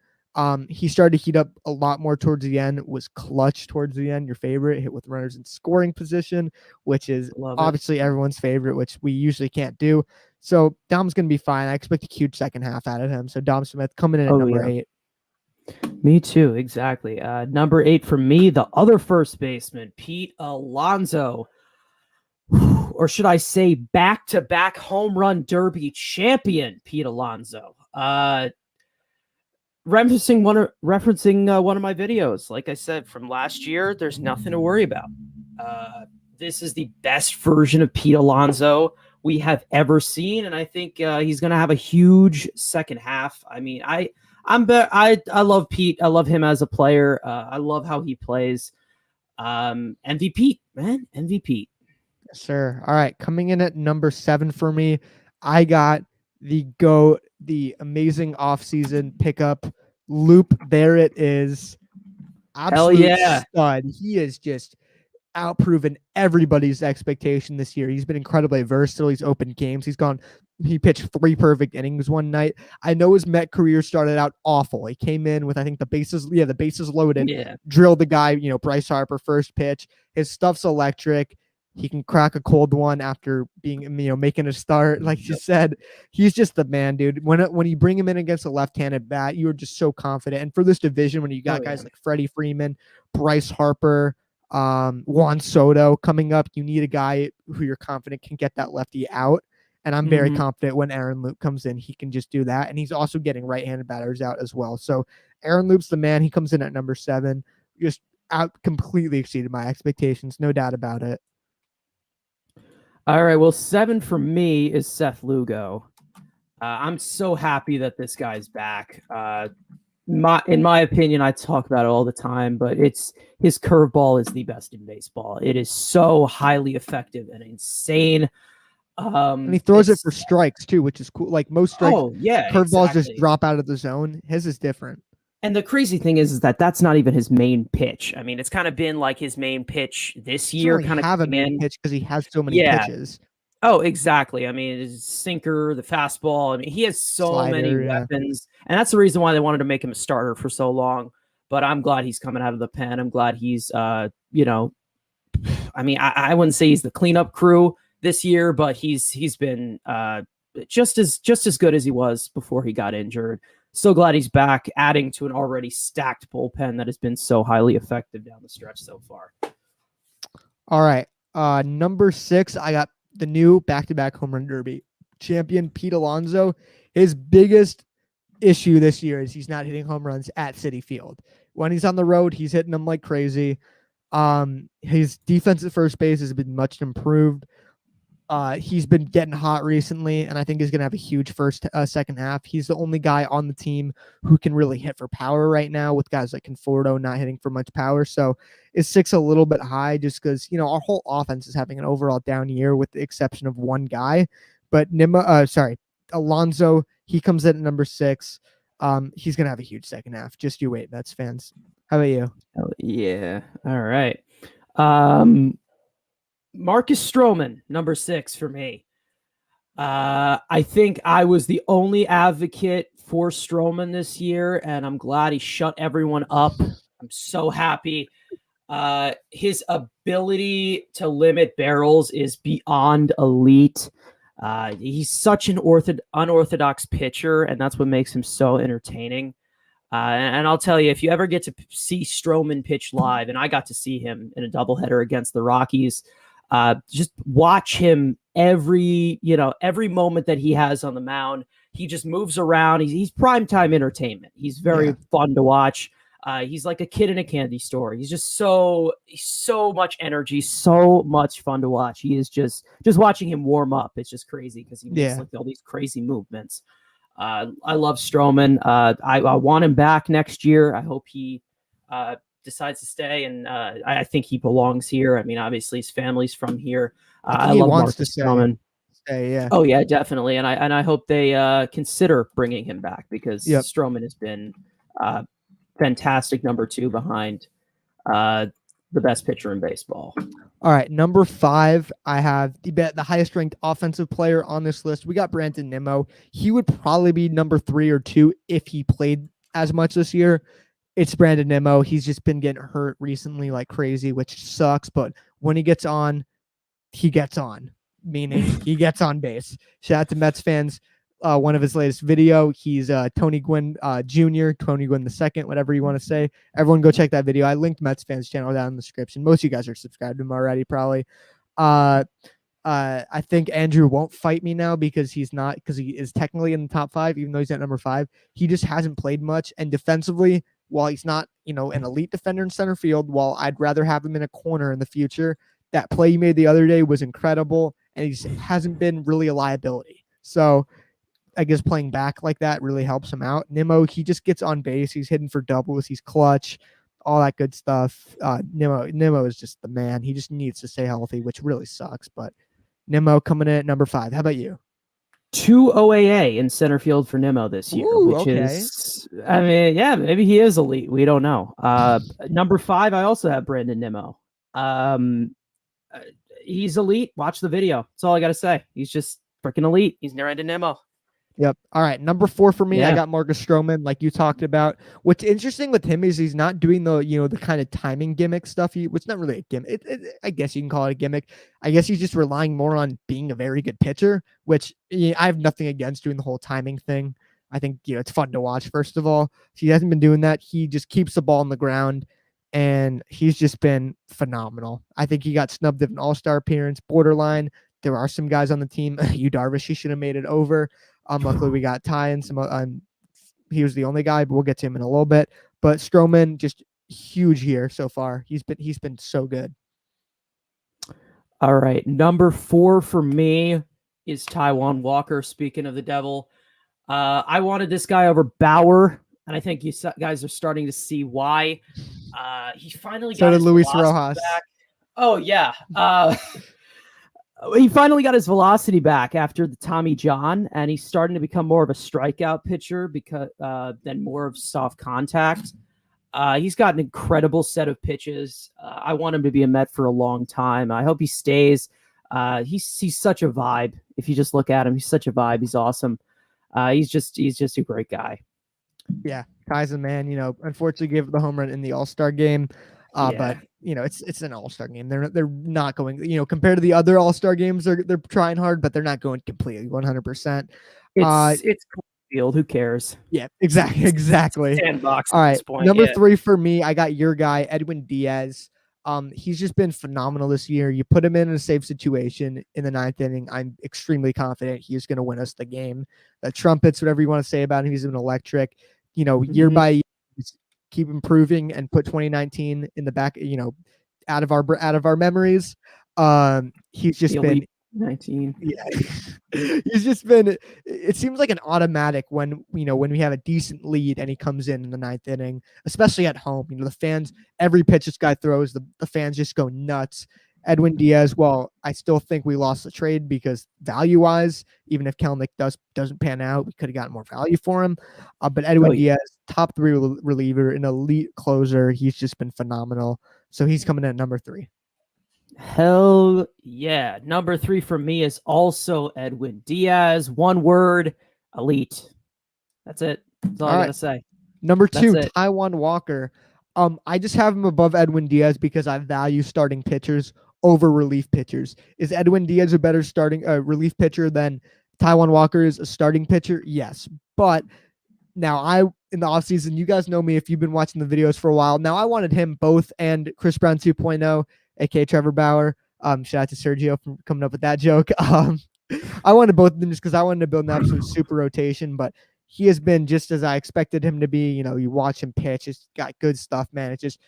He started to heat up a lot more towards the end, was clutch towards the end. Your favorite, hit with runners in scoring position, which is obviously everyone's favorite, which we usually can't do. So Dom's going to be fine. I expect a huge second half out of him. So Dom Smith coming in at number 8. Me too, exactly. Number 8 for me, the other first baseman, Pete Alonso. Or should I say back-to-back home run derby champion, Pete Alonso. Referencing one of my videos, like I said, from last year, there's nothing to worry about. This is the best version of Pete Alonso we have ever seen, and I think he's going to have a huge second half. I mean, I love Pete. I love him as a player. I love how he plays. MVP, man, MVP. Yes, sir. All right, coming in at number 7 for me, I got the GOAT, the amazing offseason pickup, Loop. There it is. Absolute stud. He is just outproven everybody's expectation this year. He's been incredibly versatile. He's opened games. He pitched 3 perfect innings one night. I know his Met career started out awful. He came in with, I think, the bases loaded, drilled the guy, Bryce Harper first pitch. His stuff's electric. He can crack a cold one after being, making a start. Like you said, he's just the man, dude. When you bring him in against a left-handed bat, you are just so confident. And for this division, when you got guys like Freddie Freeman, Bryce Harper, Juan Soto coming up, you need a guy who you're confident can get that lefty out. And I'm very confident when Aaron Loup comes in, he can just do that. And he's also getting right-handed batters out as well. So Aaron Loup's the man. He comes in at number 7. Just completely exceeded my expectations. No doubt about it. All right. Well, 7 for me is Seth Lugo. I'm so happy that this guy's back. In my opinion, I talk about it all the time, but his curveball is the best in baseball. It is so highly effective and insane. And he throws it for strikes too, which is cool. Like most strikes, curveballs just drop out of the zone. His is different. And the crazy thing is that that's not even his main pitch. I mean, it's kind of been like his main pitch this year. Kind of have a main pitch because he has so many pitches. Oh, exactly. I mean, his sinker, the fastball. I mean, he has so many weapons, and that's the reason why they wanted to make him a starter for so long. But I'm glad he's coming out of the pen. I'm glad he's, I mean, I wouldn't say he's the cleanup crew this year, but he's been just as good as he was before he got injured. So glad he's back, adding to an already stacked bullpen that has been so highly effective down the stretch so far. All right. Number 6, I got the new back-to-back home run derby champion, Pete Alonso. His biggest issue this year is he's not hitting home runs at Citi Field. When he's on the road, he's hitting them like crazy. His defense at first base has been much improved. He's been getting hot recently, and I think he's going to have a huge second half. He's the only guy on the team who can really hit for power right now, with guys like Conforto not hitting for much power. So is 6 a little bit high just because, our whole offense is having an overall down year with the exception of one guy. But Alonso, he comes in at number 6. He's going to have a huge second half. Just you wait, Mets fans. How about you? Oh, yeah. All right. Marcus Stroman, number 6 for me. I think I was the only advocate for Stroman this year, and I'm glad he shut everyone up. I'm so happy. His ability to limit barrels is beyond elite. He's such an unorthodox pitcher, and that's what makes him so entertaining. And I'll tell you, if you ever get to see Stroman pitch live, and I got to see him in a doubleheader against the Rockies, just watch him every moment that he has on the mound. He just moves around. He's primetime entertainment. He's very fun to watch. He's like a kid in a candy store. He's just so much energy, so much fun to watch. He is just watching him warm up. It's just crazy because he makes like all these crazy movements. I love Stroman. I want him back next year. I hope he decides to stay, and I think he belongs here. I mean, obviously his family's from here. I love Marcus Stroman. Oh yeah, definitely. And I hope they consider bringing him back because Stroman has been fantastic number 2 behind the best pitcher in baseball. All right, number 5, I have the highest ranked offensive player on this list. We got Brandon Nimmo. He would probably be number 3 or 2 if he played as much this year. It's Brandon Nimmo. He's just been getting hurt recently like crazy, which sucks. But when he gets on, meaning he gets on base. Shout out to Mets fans. One of his latest video, he's Tony Gwynn Jr., Tony Gwynn II, whatever you want to say. Everyone go check that video. I linked Mets fans channel down in the description. Most of you guys are subscribed to him already, probably. I think Andrew won't fight me now because he is technically in the top 5, even though he's at number 5. He just hasn't played much, and defensively, while he's not, an elite defender in center field, while I'd rather have him in a corner in the future, that play he made the other day was incredible, and he hasn't been really a liability. So I guess playing back like that really helps him out. Nimmo, he just gets on base. He's hitting for doubles. He's clutch, all that good stuff. Nimmo is just the man. He just needs to stay healthy, which really sucks. But Nimmo coming in at number 5. How about you? 2 OAA in center field for Nimmo this year, which is, I mean, yeah, maybe he is elite. We don't know. Number 5, I also have Brandon Nimmo. He's elite. Watch the video. That's all I got to say. He's just freaking elite. He's Brandon Nimmo. Yep. All right. Number 4 for me, I got Marcus Stroman, like you talked about. What's interesting with him is he's not doing the, the kind of timing gimmick stuff. It's not really a gimmick. I guess you can call it a gimmick. I guess he's just relying more on being a very good pitcher, which I have nothing against doing the whole timing thing. I think, it's fun to watch, first of all. He hasn't been doing that. He just keeps the ball on the ground, and he's just been phenomenal. I think he got snubbed of an all-star appearance, borderline. There are some guys on the team. Darvish, he should have made it over. Luckily, we got Ty and some. He was the only guy, but we'll get to him in a little bit. But Stroman, just huge here so far. He's been so good. All right, number 4 for me is Taiwan Walker. Speaking of the devil, I wanted this guy over Bauer, and I think you guys are starting to see why. He finally got his Luis velocity Rojas back. Oh yeah. He finally got his velocity back after the Tommy John, and he's starting to become more of a strikeout pitcher because than more of soft contact. He's got an incredible set of pitches. I want him to be a Met for a long time. I hope he stays. He's such a vibe. If you just look at him, he's such a vibe. He's awesome. He's just a great guy. Yeah, Ty's a man. Unfortunately, gave the home run in the All-Star game. But it's an All-Star game. They're not going, compared to the other All-Star games, they're trying hard, but they're not going completely 100%. It's field. Who cares? Yeah, exactly. Sandbox. All right, number 3 for me, I got your guy Edwin Diaz. He's just been phenomenal this year. You put him in a safe situation in the 9th inning, I'm extremely confident he's going to win us the game. The trumpets, whatever you want to say about him, he's been electric. Year by year, keep improving and put 2019 in the back, out of our memories. He's just been 19. Yeah. He's just been, it seems like an automatic when we have a decent lead and he comes in the 9th inning, especially at home. The fans, every pitch this guy throws, the fans just go nuts. Edwin Diaz, well, I still think we lost the trade because value-wise, even if Kelenic doesn't pan out, we could have gotten more value for him. But Edwin Diaz, top 3 reliever, an elite closer. He's just been phenomenal. So he's coming in at number 3. Hell yeah. Number 3 for me is also Edwin Diaz. One word, elite. That's it. That's all I gotta say. Number 2, Taiwan Walker. I just have him above Edwin Diaz because I value starting pitchers over relief pitchers. Is Edwin Diaz a better starting relief pitcher than Taiwan Walker is a starting pitcher? Yes. But now in the offseason, you guys know me if you've been watching the videos for a while. Now I wanted him both and Chris Brown 2.0, aka Trevor Bauer. Shout out to Sergio for coming up with that joke. I wanted both of them just because I wanted to build an absolute super rotation, but he has been just as I expected him to be. You watch him pitch, he's got good stuff, man. It's just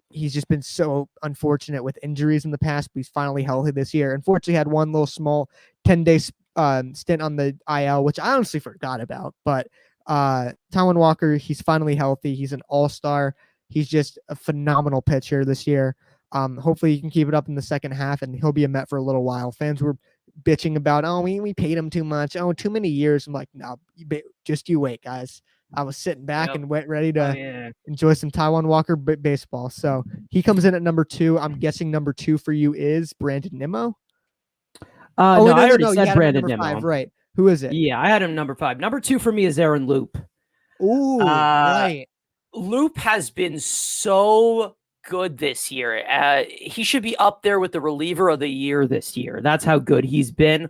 he's just been so unfortunate with injuries in the past, but he's finally healthy this year. Unfortunately, had one little small 10-day stint on the IL, which I honestly forgot about. But Taiwan Walker, he's finally healthy. He's an all-star. He's just a phenomenal pitcher this year. Hopefully he can keep it up in the second half, and he'll be a Met for a little while. Fans were bitching about, we paid him too much. Too many years. I'm like, no, just you wait, guys. I was sitting back and ready to enjoy some Taiwan Walker baseball. So he comes in at number 2. I'm guessing number 2 for you is Brandon Nimmo. I already said Brandon Nimmo. 5, right? Who is it? Yeah, I had him number 5. Number 2 for me is Aaron Loop. Ooh, right. Loop has been so good this year. He should be up there with the reliever of the year this year. That's how good he's been.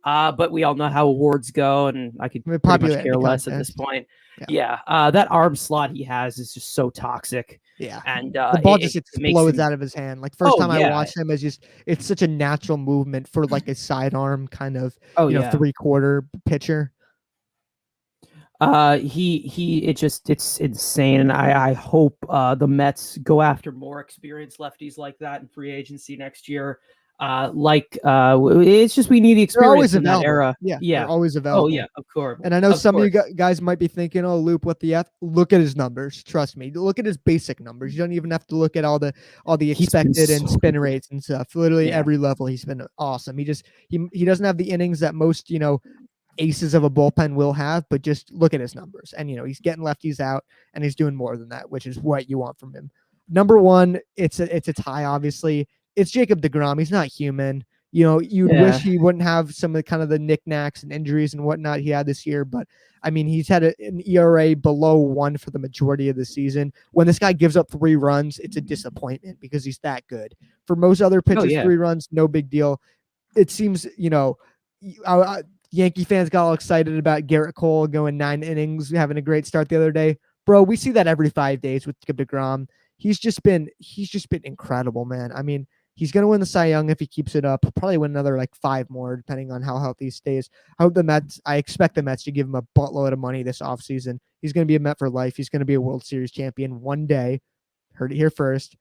But we all know how awards go, and I could pretty much care less at this point. Yeah. That arm slot he has is just so toxic. Yeah. And the ball just explodes out of his hand. Like first time I watched him, it's such a natural movement for like a sidearm kind of 3/4 pitcher. It's insane. And I hope the Mets go after more experienced lefties like that in free agency next year. It's just we need the experience in that era. Yeah, they're always available. Oh yeah, of course. And I know some of you guys might be thinking, "Oh, Loop, what the F?" Look at his numbers. Trust me. Look at his basic numbers. You don't even have to look at all the expected and spin rates and stuff. Literally every level, he's been awesome. He doesn't have the innings that most aces of a bullpen will have, but just look at his numbers. And he's getting lefties out, and he's doing more than that, which is what you want from him. Number one, it's a tie, obviously. It's Jacob deGrom. He's not human. You'd wish he wouldn't have some of the knickknacks and injuries and whatnot he had this year. But I mean, he's had an ERA below 1 for the majority of the season. When this guy gives up 3 runs, it's a disappointment because he's that good. For most other pitchers, 3 runs, no big deal. It seems, Yankee fans got all excited about Garrett Cole going 9 innings, having a great start the other day. Bro, we see that every 5 days with Jacob deGrom. He's just been incredible, man. I mean, he's going to win the Cy Young if he keeps it up. He'll probably win another 5 more, depending on how healthy he stays. I expect the Mets to give him a buttload of money this offseason. He's going to be a Met for life. He's going to be a World Series champion one day. Heard it here first.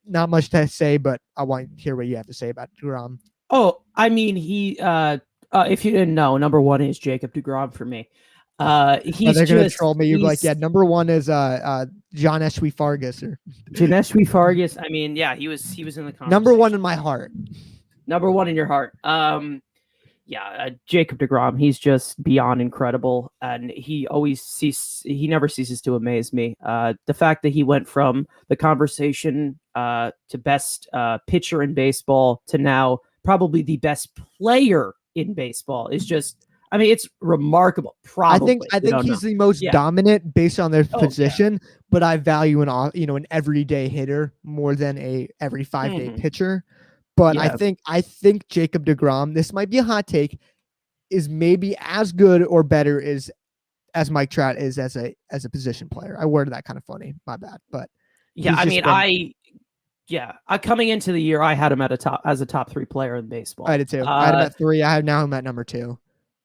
Not much to say, but I want to hear what you have to say about deGrom. Oh, I mean, if you didn't know, number 1 is Jacob deGrom for me. They're gonna troll me. You're like, number 1 is John Eshui Fargas or John Eshui Fargas. I mean, yeah, he was in the conversation. Number 1 in my heart. Number 1 in your heart. Jacob deGrom. He's just beyond incredible, and he never ceases to amaze me. The fact that he went from the conversation to best pitcher in baseball to now probably the best player in baseball is just. I mean, it's remarkable. Probably, I think he's the most dominant based on their position, but I value an everyday hitter more than a every 5-day pitcher. But I think Jacob deGrom, this might be a hot take, is maybe as good or better as Mike Trout is as a position player. I worded that kind of funny. My bad, but coming into the year, I had him as a top 3 player in baseball. I did too. I had him at 3. I have now him at number 2.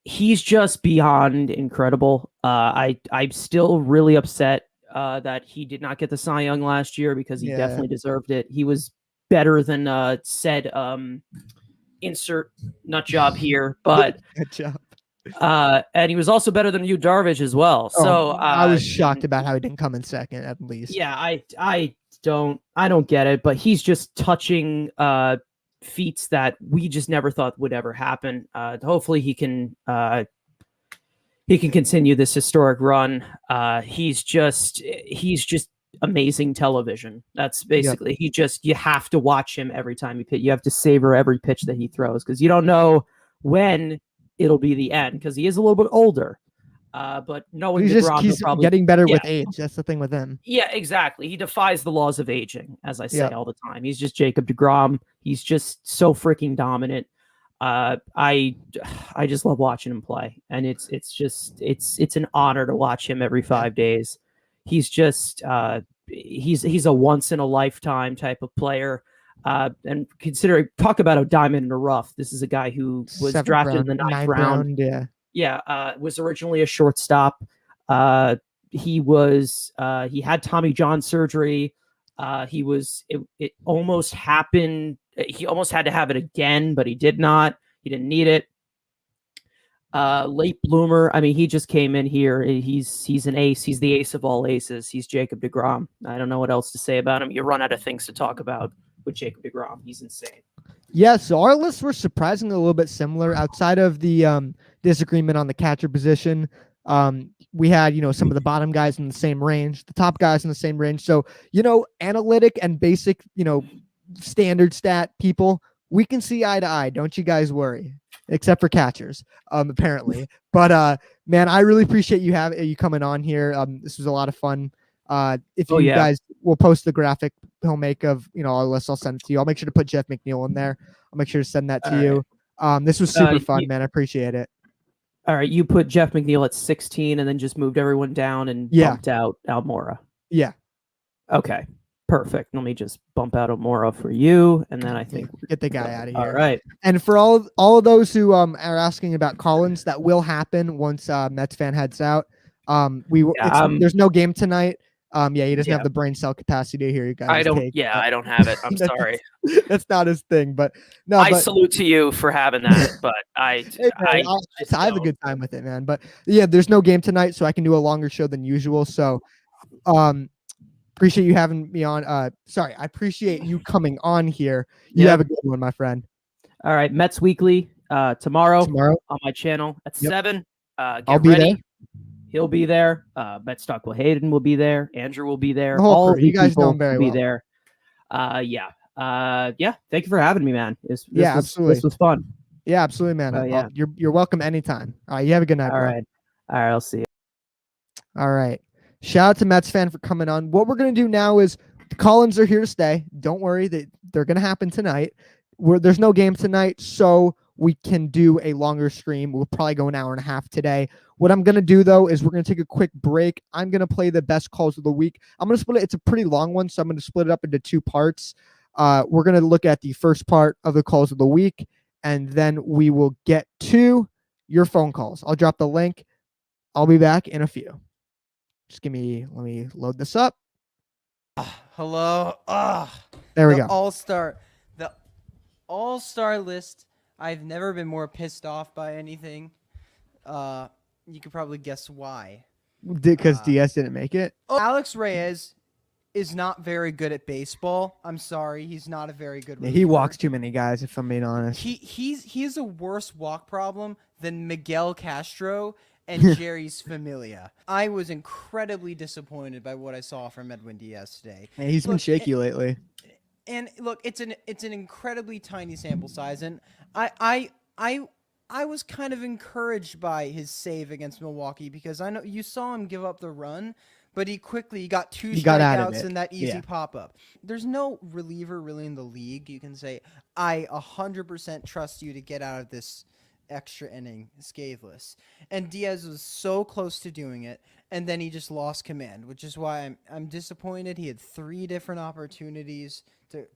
He's just beyond incredible. I'm still really upset that he did not get the Cy Young last year because he definitely deserved it. He was better than said insert nut job here, but good job. And he was also better than Yu Darvish as well. So I was shocked about how he didn't come in second at least. Yeah, I don't get it, but he's just touching feats that we just never thought would ever happen. Hopefully he can continue this historic run. He's just amazing television. That's basically you have to watch him every time he pitch. You have to savor every pitch that he throws because you don't know when it'll be the end because he is a little bit older. But knowing he's getting better with age. That's the thing with him. Yeah, exactly. He defies the laws of aging, as I say all the time. He's just Jacob deGrom. He's just so freaking dominant. I just love watching him play, and it's an honor to watch him every 5 days. He's just he's a once in a lifetime type of player. And talk about a diamond in the rough. This is a guy who was drafted in the 9th round. Was originally a shortstop. He had Tommy John surgery. It almost happened. He almost had to have it again, but he did not. He didn't need it. Late bloomer. I mean, he just came in here. He's an ace. He's the ace of all aces. He's Jacob deGrom. I don't know what else to say about him. You run out of things to talk about with Jacob deGrom. He's insane. Yeah, so our lists were surprisingly a little bit similar outside of the disagreement on the catcher position. We had, some of the bottom guys in the same range, the top guys in the same range. So, analytic and basic, standard stat people, we can see eye to eye. Don't you guys worry, except for catchers, apparently. But, man, I really appreciate you coming on here. This was a lot of fun. If you guys will post the graphic he'll make of, our list, I'll send it to you. I'll make sure to put Jeff McNeil in there. I'll make sure to send that to you. This was super fun, man. I appreciate it. All right. You put Jeff McNeil at 16 and then just moved everyone down and bumped out Almora. Yeah. Okay. Perfect. Let me just bump out Almora for you. And then I think get the guy out of here. All right. And for all of those who are asking about Collins, that will happen once Metsfan heads out. There's no game tonight. He doesn't have the brain cell capacity to hear you guys. I don't. I don't have it. I'm sorry. That's not his thing. But no, I salute to you for having that. But I have a good time with it, man. But yeah, there's no game tonight, so I can do a longer show than usual. So, appreciate you having me on. I appreciate you coming on here. You have a good one, my friend. All right, Mets Weekly tomorrow on my channel at 7. I'll be there. He'll be there. Mets Talk with Hayden will be there. Andrew will be there. All of you guys know him very well. Be there. Thank you for having me, man. Absolutely. This was fun. Yeah, absolutely, man. You're welcome anytime. All right, you have a good night. All right, I'll see you. All right. Shout out to Metsfan for coming on. What we're gonna do now is the call-ins are here to stay. Don't worry, they're gonna happen tonight. There's no game tonight, so we can do a longer stream. We'll probably go an hour and a half today. What I'm going to do, though, is we're going to take a quick break. I'm going to play the best calls of the week. I'm going to split it. It's a pretty long one, so I'm going to split it up into 2 parts. We're going to look at the first part of the calls of the week, and then we will get to your phone calls. I'll drop the link. I'll be back in a few. Let me load this up. Hello. There we go. The all-star list. I've never been more pissed off by anything. You could probably guess why. Because Diaz didn't make it? Alex Reyes is not very good at baseball. I'm sorry. He's not a very good reliever. He walks too many guys, if I'm being honest. He has a worse walk problem than Miguel Castro and Jerry's Familia. I was incredibly disappointed by what I saw from Edwin Diaz today. Yeah, he's been shaky lately. And look, it's an incredibly tiny sample size, and I was kind of encouraged by his save against Milwaukee because I know you saw him give up the run, but he got 2 strikeouts in that easy pop-up. There's no reliever really in the league you can say, I 100% trust you to get out of this extra inning scatheless. And Diaz was so close to doing it, and then he just lost command, which is why I'm disappointed. He had 3 different opportunities to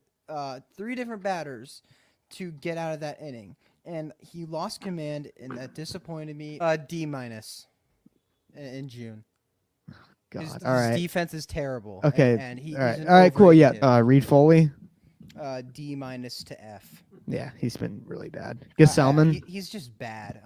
3 different batters to get out of that inning, and he lost command, and that disappointed me. D- in June. God, his right. Defense is terrible. Okay, and all right, cool. Yeah, Reed Foley. D- to F. Yeah, he's been really bad. Gazellman. He's just bad.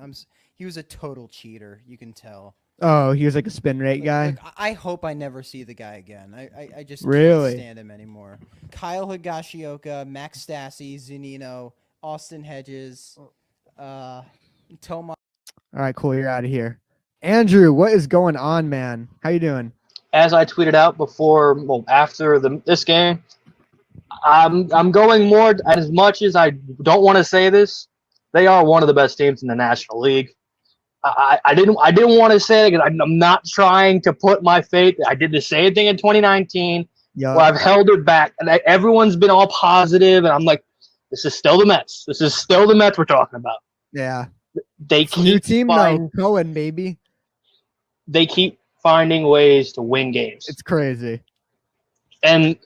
He was a total cheater. You can tell. Oh, he was like a spin rate guy. I hope I never see the guy again. I just really can't stand him anymore. Kyle Higashioka, Max Stassi, Zunino, Austin Hedges, Tomas. All right, cool. You're out of here. Andrew, what is going on, man? How you doing? As I tweeted out after this game, I'm going more, as much as I don't want to say this, they are one of the best teams in the National League. I didn't want to say it because I'm not trying to put my faith. I did the same thing in 2019 where I've held it back, and everyone's been all positive, and I'm like, this is still the Mets. This is still the Mets we're talking about. Yeah. They keep new team though, Cohen, baby. They keep finding ways to win games. It's crazy. And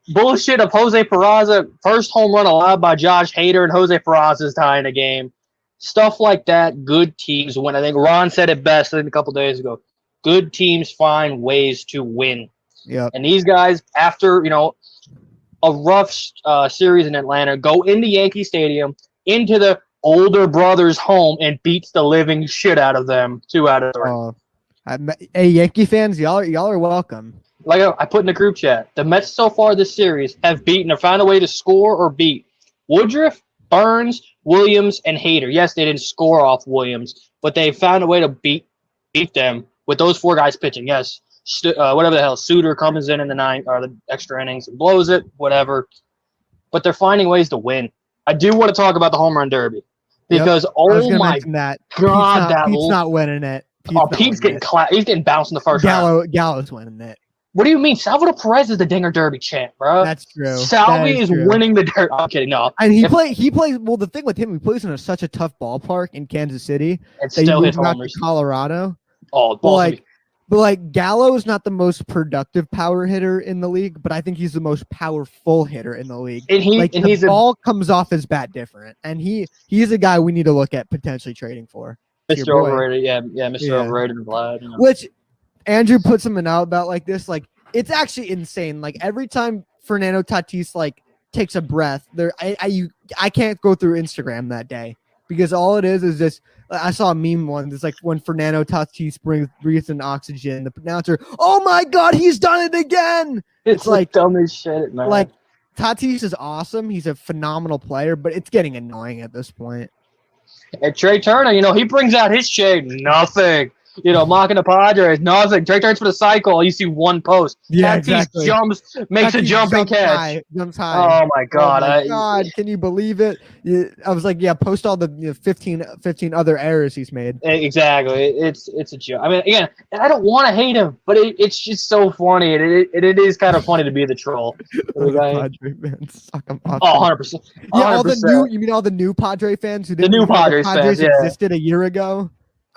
bullshit of Jose Peraza, first home run allowed by Josh Hader, and Jose Peraza's tying a game. Stuff like that, good teams win. I think Ron said it best a couple days ago. Good teams find ways to win. Yeah. And these guys, after a rough series in Atlanta, go into Yankee Stadium, into the older brother's home, and beats the living shit out of them 2 out of 3. Hey, Yankee fans, y'all are welcome. Like I put in the group chat, the Mets so far this series have beaten or found a way to score or beat Woodruff, Burns, Williams, and Hader. Yes, they didn't score off Williams, but they found a way to beat them with those 4 guys pitching. Yes, whatever the hell, Suter comes in the 9th or the extra innings and blows it, whatever. But they're finding ways to win. I do want to talk about the home run derby because my God, Pete's not winning it. Pete's getting he's getting bounced in the first round. Gallo's winning it. What do you mean? Salvador Perez is the Dinger Derby champ, bro. That's true. Salvi is winning the Derby. I'm kidding. No. And he plays. Well, the thing with him, he plays in such a tough ballpark in Kansas City. And still hits homers. To Colorado. Oh, but Gallo is not the most productive power hitter in the league, but I think he's the most powerful hitter in the league. And the ball comes off his bat different, and he's a guy we need to look at potentially trading for. Mr. Overrated, yeah, Mr. Overrated, Vlad. Which Andrew put something out about like this, like it's actually insane. Like every time Fernando Tatis like takes a breath, I can't go through Instagram that day because all it is just I saw a meme one. It's like when Fernando Tatis breathes in oxygen, the announcer, "Oh my God, he's done it again!" It's like dumb as shit, man. Like Tatis is awesome. He's a phenomenal player, but it's getting annoying at this point. And Trey Turner, he brings out his shade. Nothing. Mocking the Padres. Nothing. Trey Turner's for the cycle. You see one post. Yeah, Tatis exactly. Makes a jumping catch. Jumps high. Oh, my God. God, can you believe it? I was like, yeah, post all the 15 other errors he's made. Exactly. It's a joke. I mean, again, I don't want to hate him, but it's just so funny. And it is kind of funny to be the troll. Padre fans suck him up. Oh, 100%. Yeah, you mean all the new Padre fans who didn't the new Padres fans, existed a year ago?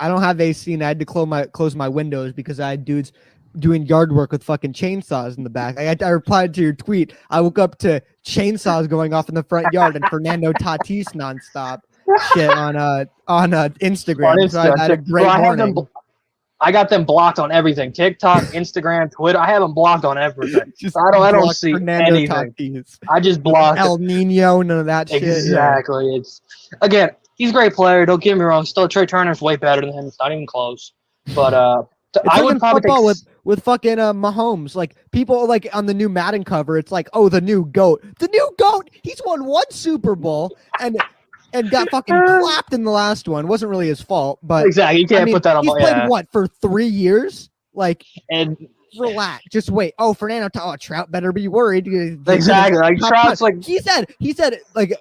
I don't have AC and I had to close my windows because I had dudes doing yard work with fucking chainsaws in the back. I replied to your tweet. I woke up to chainsaws going off in the front yard and Fernando Tatis nonstop shit on Instagram. So I had a great morning. I got them blocked on everything. TikTok, Instagram, Twitter. I have them blocked on everything. I don't see Fernando anything. Tatis. I just blocked El Nino, none of that shit. Exactly. Yeah. It's again. He's a great player. Don't get me wrong. Still, Trey Turner's way better than him. It's not even close. But I would probably football with fucking Mahomes. Like people like on the new Madden cover, it's like, oh, the new GOAT. The new GOAT. He's won one Super Bowl and got fucking clapped in the last one. Wasn't really his fault, but exactly. You can't put that on. He's played what for 3 years? Like and. Relax. Just wait. Oh, Fernando. Oh, Trout better be worried. Exactly. Like Trout's like he said like.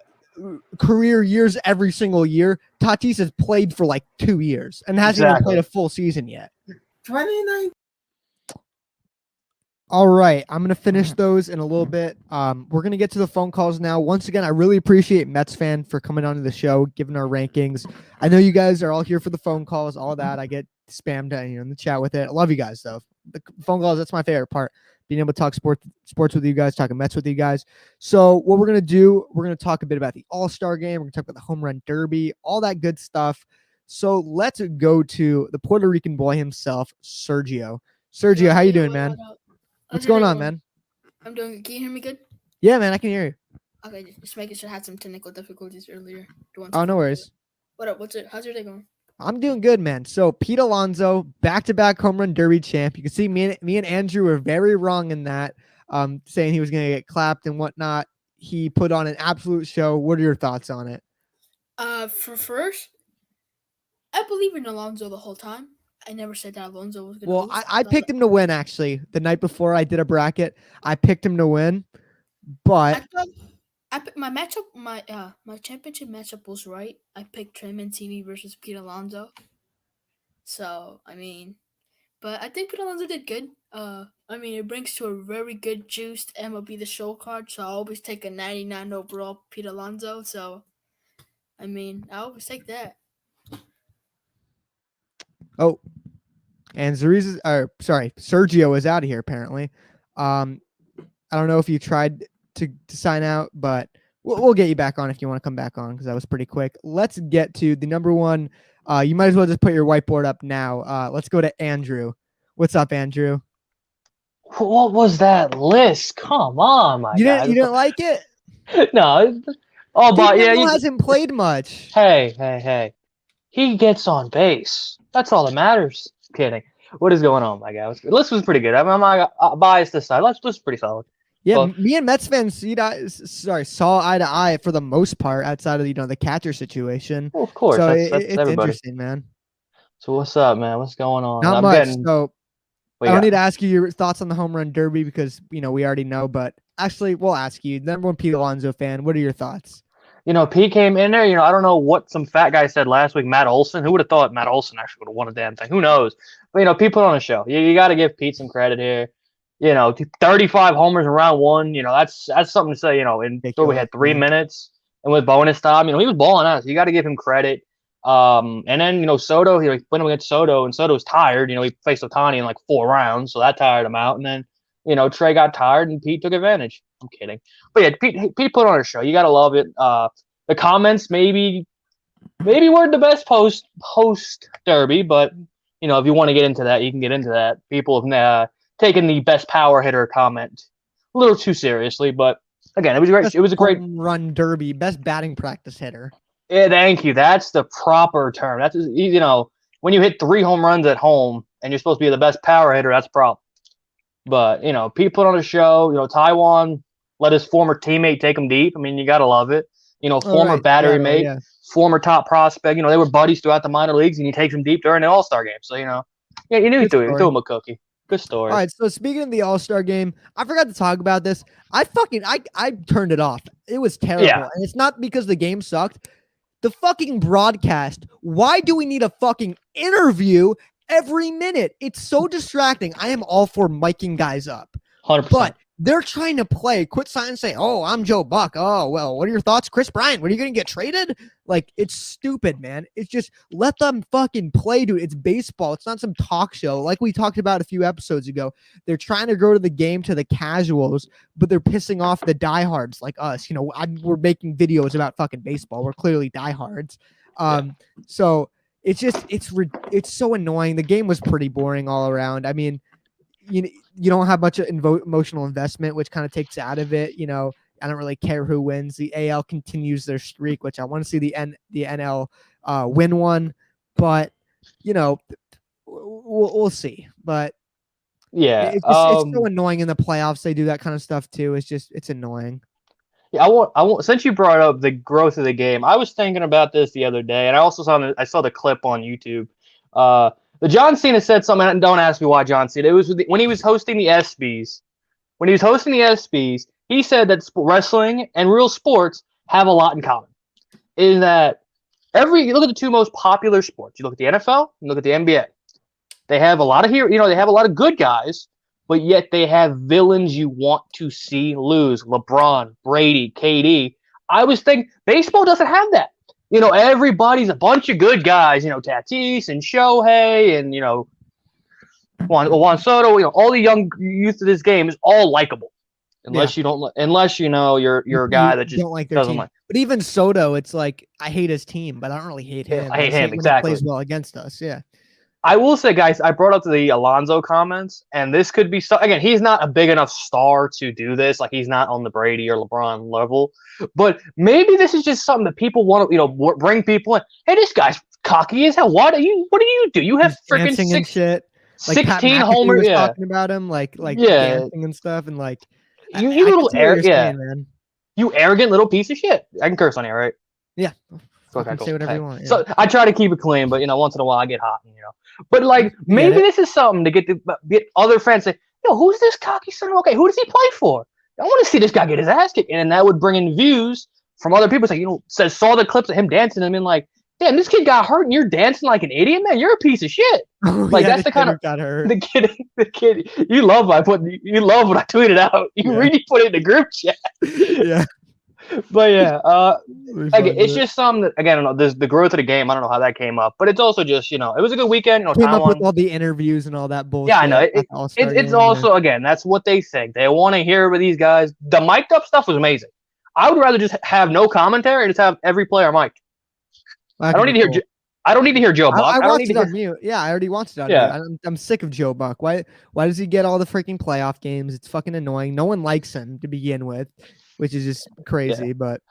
Career years every single year. Tatis has played for like 2 years and hasn't even played a full season yet. 29. All right, I'm gonna finish those in a little bit. We're gonna get to the phone calls now. Once again, I really appreciate Metsfan for coming onto the show, giving our rankings. I know you guys are all here for the phone calls, all that. I get spammed in the chat with it. I love you guys though. The phone calls, that's my favorite part. Being able to talk sports with you guys, talking Mets with you guys. So what we're going to do, we're going to talk a bit about the All-Star game. We're going to talk about the Home Run Derby, all that good stuff. So let's go to the Puerto Rican boy himself, Sergio. Sergio, how you doing, man? What's going on, man? I'm doing good. Can you hear me good? Yeah, man, I can hear you. Okay, just making sure I had some technical difficulties earlier. Oh, no worries. What up? How's your day going? I'm doing good, man. So Pete Alonso, back-to-back home run derby champ. You can see me and Andrew were very wrong in that, saying he was going to get clapped and whatnot. He put on an absolute show. What are your thoughts on it? For first, I believe in Alonso the whole time. I never said that Alonso was going to lose. Well, I picked him to win, actually. The night before I did a bracket, I picked him to win, but... I picked my matchup, my championship matchup was right. I picked Trey Mancini versus Pete Alonso. So, but I think Pete Alonso did good. It brings to a very good juiced MLB The Show card. So I always take a 99 overall Pete Alonso. So, I always take that. Oh, and Sergio is out of here apparently. I don't know if you tried to sign out, but we'll get you back on if you want to come back on because that was pretty quick. Let's get to the number one. You might as well just put your whiteboard up now. Let's go to Andrew. What's up, Andrew? What was that list? Come on, my guy. You didn't like it? No. Oh, but yeah, he hasn't played much. Hey. He gets on base. That's all that matters. Kidding. What is going on, my guy? The list was pretty good. I'm not biased this side. List was pretty solid. Yeah, me and Mets fans saw eye to eye for the most part outside of the catcher situation. Well, of course, so that's it's everybody. Interesting, man. So what's up, man? What's going on? Not much. So I don't need to ask you your thoughts on the home run derby because we already know. But actually, we'll ask you. Number one Pete Alonso fan. What are your thoughts? Pete came in there. I don't know what some fat guy said last week. Matt Olson. Who would have thought Matt Olson actually would have won a damn thing? Who knows? But Pete put on a show. You got to give Pete some credit here. 35 homers in round one. That's something to say. So we had 3 minutes, and with bonus time, he was balling out. So you got to give him credit. And then Soto, he went up against Soto, and Soto was tired. He faced Ohtani in like 4 rounds, so that tired him out. And then Trey got tired, and Pete took advantage. I'm kidding, but yeah, Pete put on a show. You got to love it. The comments maybe weren't the best post derby, but if you want to get into that, you can get into that. People have taking the best power hitter comment a little too seriously, but again, it was great. It was a great home run derby, best batting practice hitter. Yeah, thank you. That's the proper term. That's when you hit 3 home runs at home and you're supposed to be the best power hitter, that's a problem. But Pete put on a show. Taiwan let his former teammate take him deep. I mean, you gotta love it. Former battery mate, former top prospect. They were buddies throughout the minor leagues, and he takes him deep during the All-Star game. So you knew he'd do him a cookie. Good story. All right, so speaking of the All-Star game, I forgot to talk about this. I turned it off. It was terrible. Yeah. And it's not because the game sucked. The fucking broadcast. Why do we need a fucking interview every minute? It's so distracting. I am all for miking guys up. 100%. But they're trying to quit sign and say, oh, I'm Joe Buck. Oh, well, what are your thoughts? Chris Bryant, when are you going to get traded? Like, it's stupid, man. It's just let them fucking play, dude. It's baseball. It's not some talk show. Like we talked about a few episodes ago. They're trying to grow to the game to the casuals, but they're pissing off the diehards like us. We're making videos about fucking baseball. We're clearly diehards. So it's so annoying. The game was pretty boring all around. I mean, you don't have much emotional investment, which kind of takes out of it. I don't really care who wins. The AL continues their streak, which I want to see the NL win one, but we'll see. But yeah, it's so annoying in the playoffs. They do that kind of stuff too. It's annoying. Yeah, I want. Since you brought up the growth of the game, I was thinking about this the other day, and I also saw the clip on YouTube. The John Cena said something, and don't ask me why John Cena. It was when he was hosting the ESPYs. When he was hosting the ESPYs, he said that wrestling and real sports have a lot in common. Is that you look at the 2 most popular sports. You look at the NFL, you look at the NBA. They have a lot of they have a lot of good guys, but yet they have villains you want to see lose. LeBron, Brady, KD. I was thinking baseball doesn't have that. Everybody's a bunch of good guys, Tatis and Shohei and, Juan Soto, all the young youth of this game is all likable. Unless you're a guy that just don't like their team. But even Soto, it's like, I hate his team, but I don't really hate him. Yeah, I hate him, exactly. He plays well against us, yeah. I will say, guys, I brought up the Alonso comments, and this could be again, he's not a big enough star to do this. Like, he's not on the Brady or LeBron level. But maybe this is just something that people want to, bring people in. Hey, this guy's cocky as hell. What do you do? You have freaking and shit. Like 16 homers. Yeah, talking about him, like dancing and stuff, and like you little man. You arrogant little piece of shit. I can curse on here, right? Yeah. Say whatever you want. Yeah. So I try to keep it clean, but once in a while I get hot, But maybe this is something to get other fans say, who's this cocky son? Okay, who does he play for? I want to see this guy get his ass kicked, and that would bring in views from other people. It's saw the clips of him dancing and been like, damn, this kid got hurt and you're dancing like an idiot, man. You're a piece of shit. Like that's the kind of got hurt. the kid. You love what I tweeted out. You really put it in the group chat. Yeah. But yeah, again, it's just something that, again, I don't know, there's the growth of the game. I don't know how that came up, but it's also just, it was a good weekend. Came up with all the interviews and all that bullshit. Yeah, I know. It's also, again, that's what they think. They want to hear with these guys. The mic'd up stuff was amazing. I would rather just have no commentary and just have every player mic'd. I don't need to hear. I don't need to hear Joe Buck. I watched it on mute. Yeah, I already watched it on mute. I'm sick of Joe Buck. Why does he get all the freaking playoff games? It's fucking annoying. No one likes him to begin with, which is just crazy. Yeah. But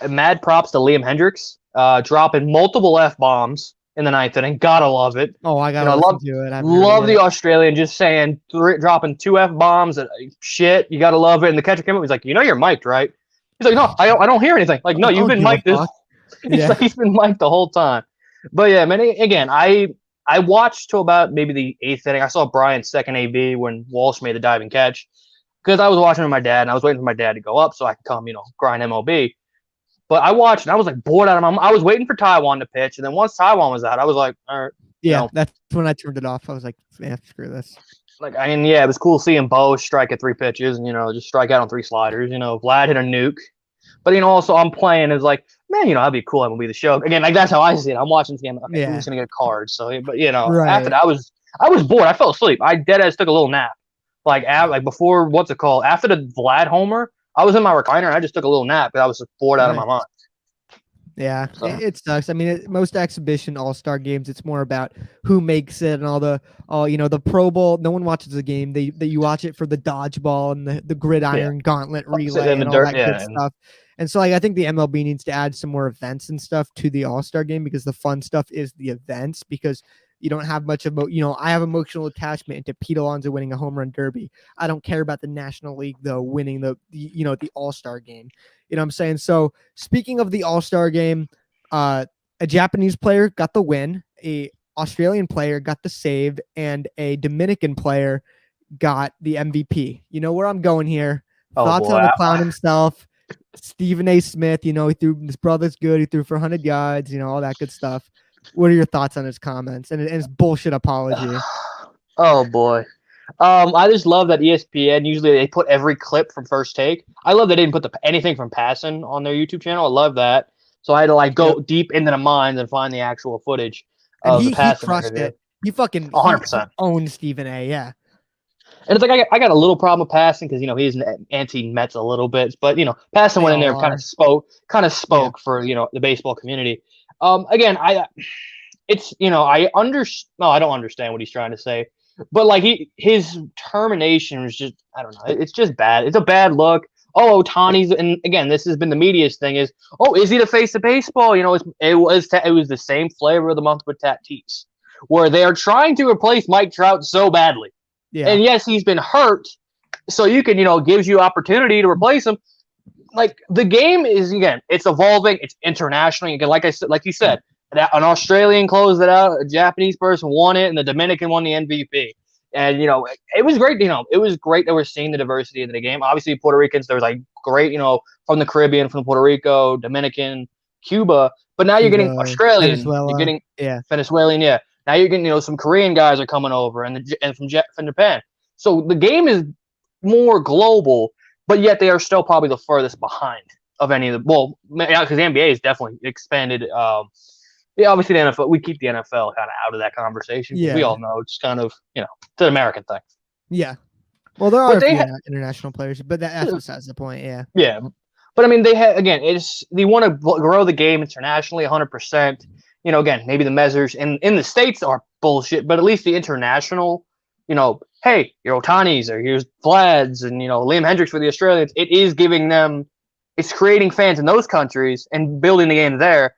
mad props to Liam Hendricks, dropping multiple F-bombs in the 9th inning. Gotta love it. Oh, I gotta love it. Love the Australian just saying dropping 2 F-bombs. Shit, you gotta love it. And the catcher came up. He's like, you're mic'd, right? He's like, no, I don't hear anything. Like, no, you've been mic'd. He's been mic'd the whole time. But yeah, man, again, I watched till about maybe the 8th inning. I saw Bryant's second AB when Walsh made the diving catch because I was watching with my dad and I was waiting for my dad to go up so I could come, grind MLB. But I watched and I was like bored out of my mind. I was waiting for Taiwan to pitch, and then once Taiwan was out, I was like, all right. Yeah, that's when I turned it off. I was like, man, screw this. It was cool seeing Bo strike at 3 pitches and, just strike out on 3 sliders. Vlad hit a nuke. But, also I'm playing is like, man, that'd be cool. MLB The Show. Again, that's how I see it. I'm watching this game. Okay, I'm just going to get a card. So, but, right. After that, I was bored. I fell asleep. I deadass took a little nap. Like before, what's it called? After the Vlad homer, I was in my recliner and I just took a little nap because I was bored out of my mind. Yeah, it sucks. I mean, most exhibition all-star games, it's more about who makes it and all the Pro Bowl. No one watches the game. You watch it for the dodgeball and the gridiron gauntlet relay and all that good stuff. And so, like, I think the MLB needs to add some more events and stuff to the all-star game, because the fun stuff is the events, because you don't have much of I have emotional attachment to Pete Alonso winning a home run derby. I don't care about the National League, though, winning the all-star game. You know what I'm saying? So speaking of the all-star game, a Japanese player got the win, a Australian player got the save, and a Dominican player got the MVP. You know where I'm going here. Thoughts on the clown himself, Stephen A. Smith. He threw, his brother's good. He threw for 100 yards, all that good stuff. What are your thoughts on his comments and his bullshit apology? Oh, boy. I just love that ESPN, usually they put every clip from First Take. I love they didn't put anything from passing on their YouTube channel. I love that. So I had to go deep into the minds and find the actual footage of the passing. He crushed it. He fucking 100% owned Stephen A. Yeah. And it's like I got a little problem with passing because he's an anti-Mets a little bit, but passing went in there and kind of spoke for the baseball community. Again, I don't understand what he's trying to say. But his termination was just, I don't know. It's just bad. It's a bad look. Oh, Ohtani's, and again, this has been the media's thing is, is he the face of baseball? It was the same flavor of the month with Tatis, where they are trying to replace Mike Trout so badly. Yeah. And yes, he's been hurt, so you can gives you opportunity to replace him. The game is, again, it's evolving. It's international. Again, like you said. An Australian closed it out, a Japanese person won it, and the Dominican won the MVP. And it was great. It was great that we're seeing the diversity in the game. Obviously, Puerto Ricans, there was great, from the Caribbean, from Puerto Rico, Dominican, Cuba. But now you're getting Australian, Venezuela. You're getting Venezuelan, yeah. Now you're getting some Korean guys are coming over, and from Japan. So the game is more global, but yet they are still probably the furthest behind of any of the. Well, because the NBA is definitely expanded. Yeah, obviously the NFL. We keep the NFL kind of out of that conversation. Yeah, we all know it's kind of it's an American thing. Yeah, well, there are international players, but that's besides the point. Yeah, yeah, but I mean, they want to grow the game internationally, 100%. Again, maybe the measures in the States are bullshit, but at least the international, hey, your Ohtani's or here's Vlad's and Liam Hendricks for the Australians. It is giving them, it's creating fans in those countries and building the game there.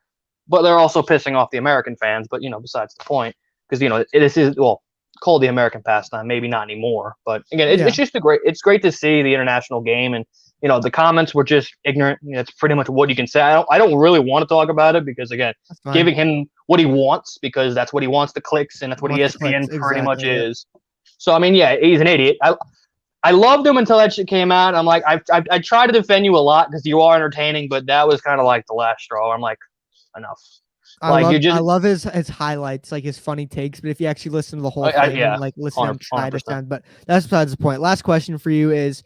But they're also pissing off the American fans. But, besides the point, because, this is, called the American pastime, maybe not anymore. But, again, it's just it's great to see the international game. And, the comments were just ignorant. That's pretty much what you can say. I don't really want to talk about it because, again, giving him what he wants because that's what he wants, the clicks, and that's what ESPN pretty much is. So, I mean, yeah, he's an idiot. I loved him until that shit came out. I'm like, I try to defend you a lot because you are entertaining, but that was kind of like the last straw. I'm like, enough. I love his highlights, like his funny takes. But if you actually listen to the whole thing and listen to him try to sound, but that's besides the point. Last question for you is,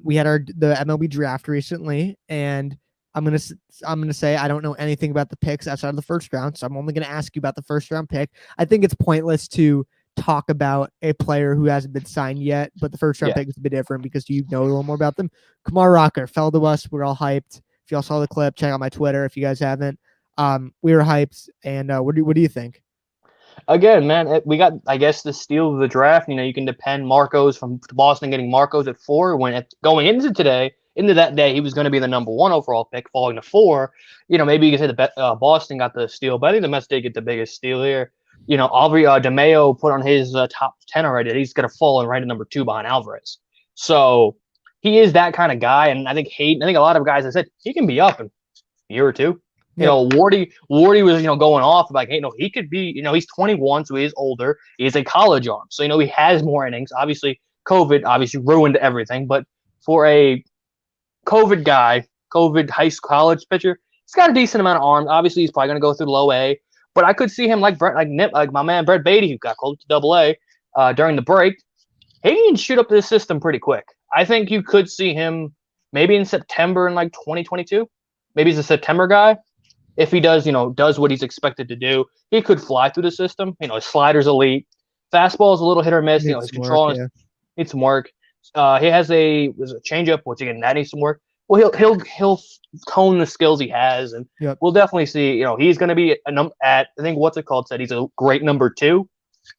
we had the MLB draft recently, and I'm gonna say I don't know anything about the picks outside of the first round, so I'm only gonna ask you about the first round pick. I think it's pointless to talk about a player who hasn't been signed yet, but the first round pick is a bit different because you know a little more about them. Kumar Rocker fell to us. We're all hyped. If y'all saw the clip, check out my Twitter if you guys haven't. We were hyped, and what do you think? Again, man, we got, I guess, the steal of the draft. You can depend Marcos from Boston getting Marcos at 4 when going into that day, he was going to be the number 1 overall pick, falling to 4. Maybe you could say Boston got the steal, but I think the Mets did get the biggest steal here. Aubrey DeMayo put on his top 10 already. He's going to fall in right at number 2 behind Alvarez. So he is that kind of guy, and I think a lot of guys have said he can be up in a year or two. Wardy was, going off like, hey, no, he could be, he's 21, so he is older. He is a college arm. So, he has more innings. Obviously, COVID ruined everything. But for a COVID high school college pitcher, he's got a decent amount of arms. Obviously, he's probably going to go through low A. But I could see him like my man Brett Beatty, who got close to double A during the break. He can shoot up this system pretty quick. I think you could see him maybe in September in 2022. Maybe he's a September guy. If he does what he's expected to do, he could fly through the system. His slider's elite. Fastball is a little hit or miss. His control needs some work. He has a changeup, which again, that needs some work. Well, he'll tone the skills he has, and we'll definitely see. You know, he's going to be at I think what's it called said he's a great number 2.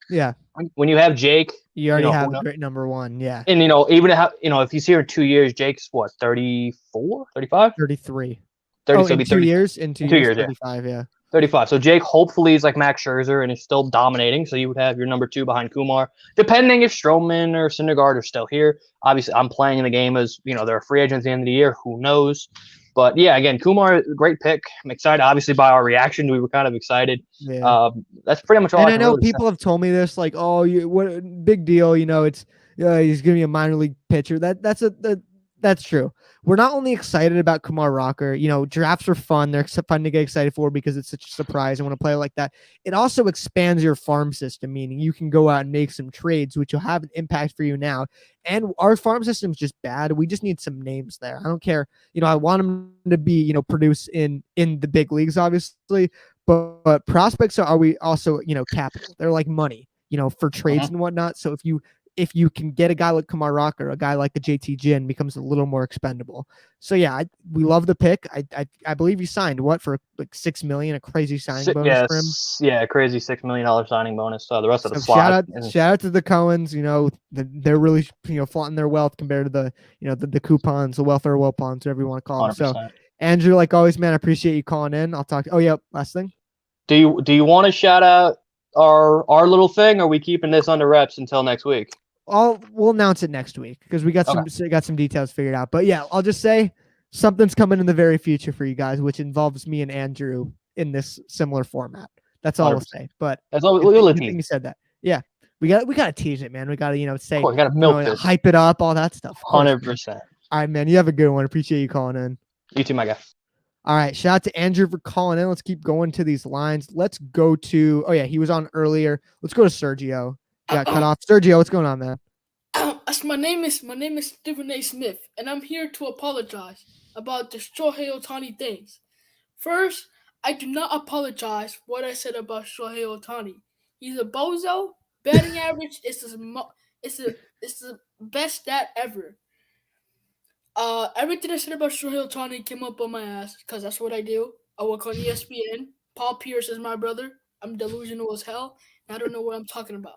Yeah. When you have Jake, you already have a great number 1. Yeah. And even if he's here in 2 years, Jake's what 34, 35, 33. 30, so in 2 years, in 2 years, 35. Yeah. 35. So Jake hopefully is like Max Scherzer and is still dominating. So you would have your number 2 behind Kumar, depending if Stroman or Syndergaard are still here. Obviously, I'm playing the game as they're a free agent at the end of the year. Who knows? But yeah, again, Kumar, great pick. I'm excited. Obviously, by our reaction, we were kind of excited. Yeah. That's pretty much all. And I know people have told me this, like, oh, what big deal? It's he's gonna be a minor league pitcher. That's true. We're not only excited about Kumar Rocker, drafts are fun. They're fun to get excited for because it's such a surprise. And when a player like that, it also expands your farm system, meaning you can go out and make some trades, which will have an impact for you now. And our farm system is just bad. We just need some names there. I don't care. I want them to be, produce in the big leagues, obviously, but prospects are we also, capital. They're like money, for trades and whatnot. So if you can get a guy like Kumar Rocker, a guy like the JT Ginn becomes a little more expendable. So yeah, we love the pick. I believe you signed for like $6 million, a crazy signing bonus for him. Yeah, crazy $6 million signing bonus. The rest of the slot. Shout out to the Cohens. They're really flaunting their wealth compared to the coupons, the welfare weapons, whatever you want to call them. 100%. So Andrew, like always, man, I appreciate you calling in. I'll talk. Oh yeah, last thing. Do you want to shout out our little thing, or are we keeping this under wraps until next week? We'll announce it next week because we got some details figured out. But yeah, I'll just say something's coming in the very future for you guys, which involves me and Andrew in this similar format. That's all 100%. We'll say. But that's all you said that. Yeah, we got to tease it, man. We got to say, we got to milk this, hype it up, all that stuff. 100%. All right, man. You have a good one. Appreciate you calling in. You too, my guy. All right, shout out to Andrew for calling in. Let's keep going to these lines. Let's go to. Oh yeah, he was on earlier. Let's go to Sergio. Got cut off. Sergio, what's going on, man? My name is Stephen A. Smith, and I'm here to apologize about the Shohei Ohtani things. First, I do not apologize for what I said about Shohei Ohtani. He's a bozo. Batting average is the best stat ever. Everything I said about Shohei Ohtani came up on my ass because that's what I do. I work on ESPN. Paul Pierce is my brother. I'm delusional as hell. And I don't know what I'm talking about.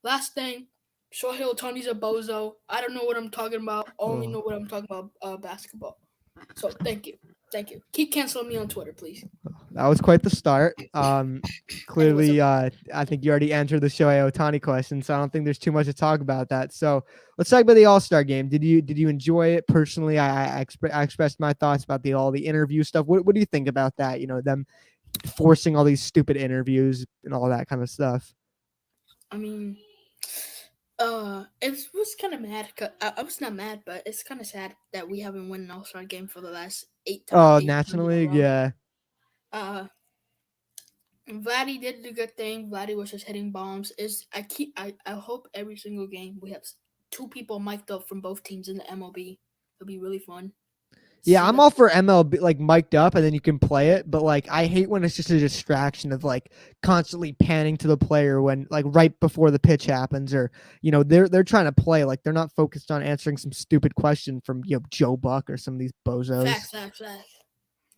Last thing, Shohei Ohtani's a bozo. I don't know what I'm talking about. I only know what I'm talking about basketball. So thank you. Keep canceling me on Twitter, please. That was quite the start. Clearly, I think you already answered the Shohei Ohtani question, so I don't think there's too much to talk about that. So let's talk about the All-Star game. Did you enjoy it personally? I expressed my thoughts about all the interview stuff. What do you think about that? Them forcing all these stupid interviews and all that kind of stuff. I mean, it was kind of mad. I was not mad, but it's kind of sad that we haven't won an All-Star game for the last 8 times. Oh, National League, yeah. Vladdy did the good thing. Vladdy was just hitting bombs. I hope every single game we have 2 people mic'd up from both teams in the MLB. It'll be really fun. Yeah, I'm all for MLB, like mic'd up, and then you can play it. But like, I hate when it's just a distraction of like constantly panning to the player when like right before the pitch happens, or they're trying to play, like they're not focused on answering some stupid question from Joe Buck or some of these bozos. Facts. I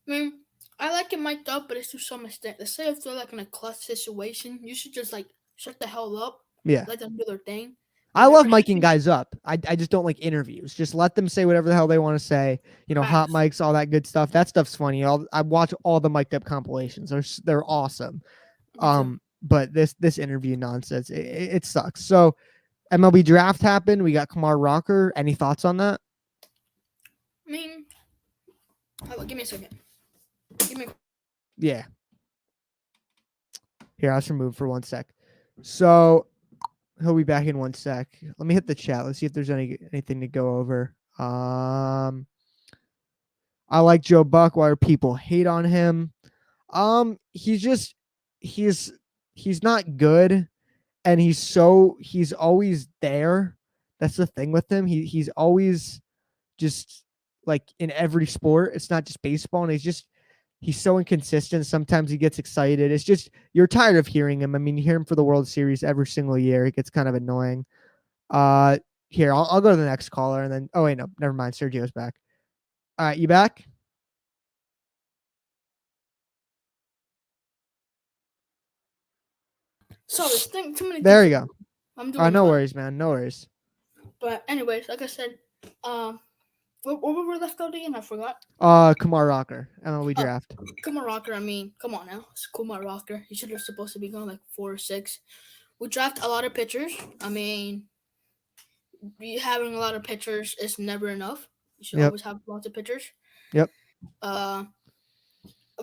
mean, I like it mic'd up, but it's to some extent. Let's say if they're like in a clutch situation, you should just like shut the hell up. Yeah, let them do their thing. I love miking guys up. I just don't like interviews. Just let them say whatever the hell they want to say. Hot mics, all that good stuff. That stuff's funny. I watch all the mic'd up compilations. They're awesome. But this interview nonsense, it sucks. So MLB draft happened. We got Kumar Rocker. Any thoughts on that? I mean, give me a second. Yeah. Here, I'll just remove for 1 sec. So he'll be back in 1 sec. Let me hit the chat. Let's see if there's anything to go over. I like Joe Buck. Why do people hate on him? He's not good, and he's always there. That's the thing with him. He's always just like in every sport. It's not just baseball, and he's so inconsistent. Sometimes he gets excited. It's just, you're tired of hearing him. I mean, you hear him for the World Series every single year. It gets kind of annoying. Here, I'll go to the next caller and then, oh wait, no, never mind. Sergio's back. All right, you back? Sorry, too many. There you go. I'm doing. No worries, man. No worries. But anyways, like I said, what were we left out again? I forgot. Kumar Rocker, Mlb Draft. Kumar Rocker. I mean, come on now, it's Kumar Rocker. He should have supposed to be going like 4 or 6. We draft a lot of pitchers. I mean, having a lot of pitchers is never enough. You should always have lots of pitchers. Yep.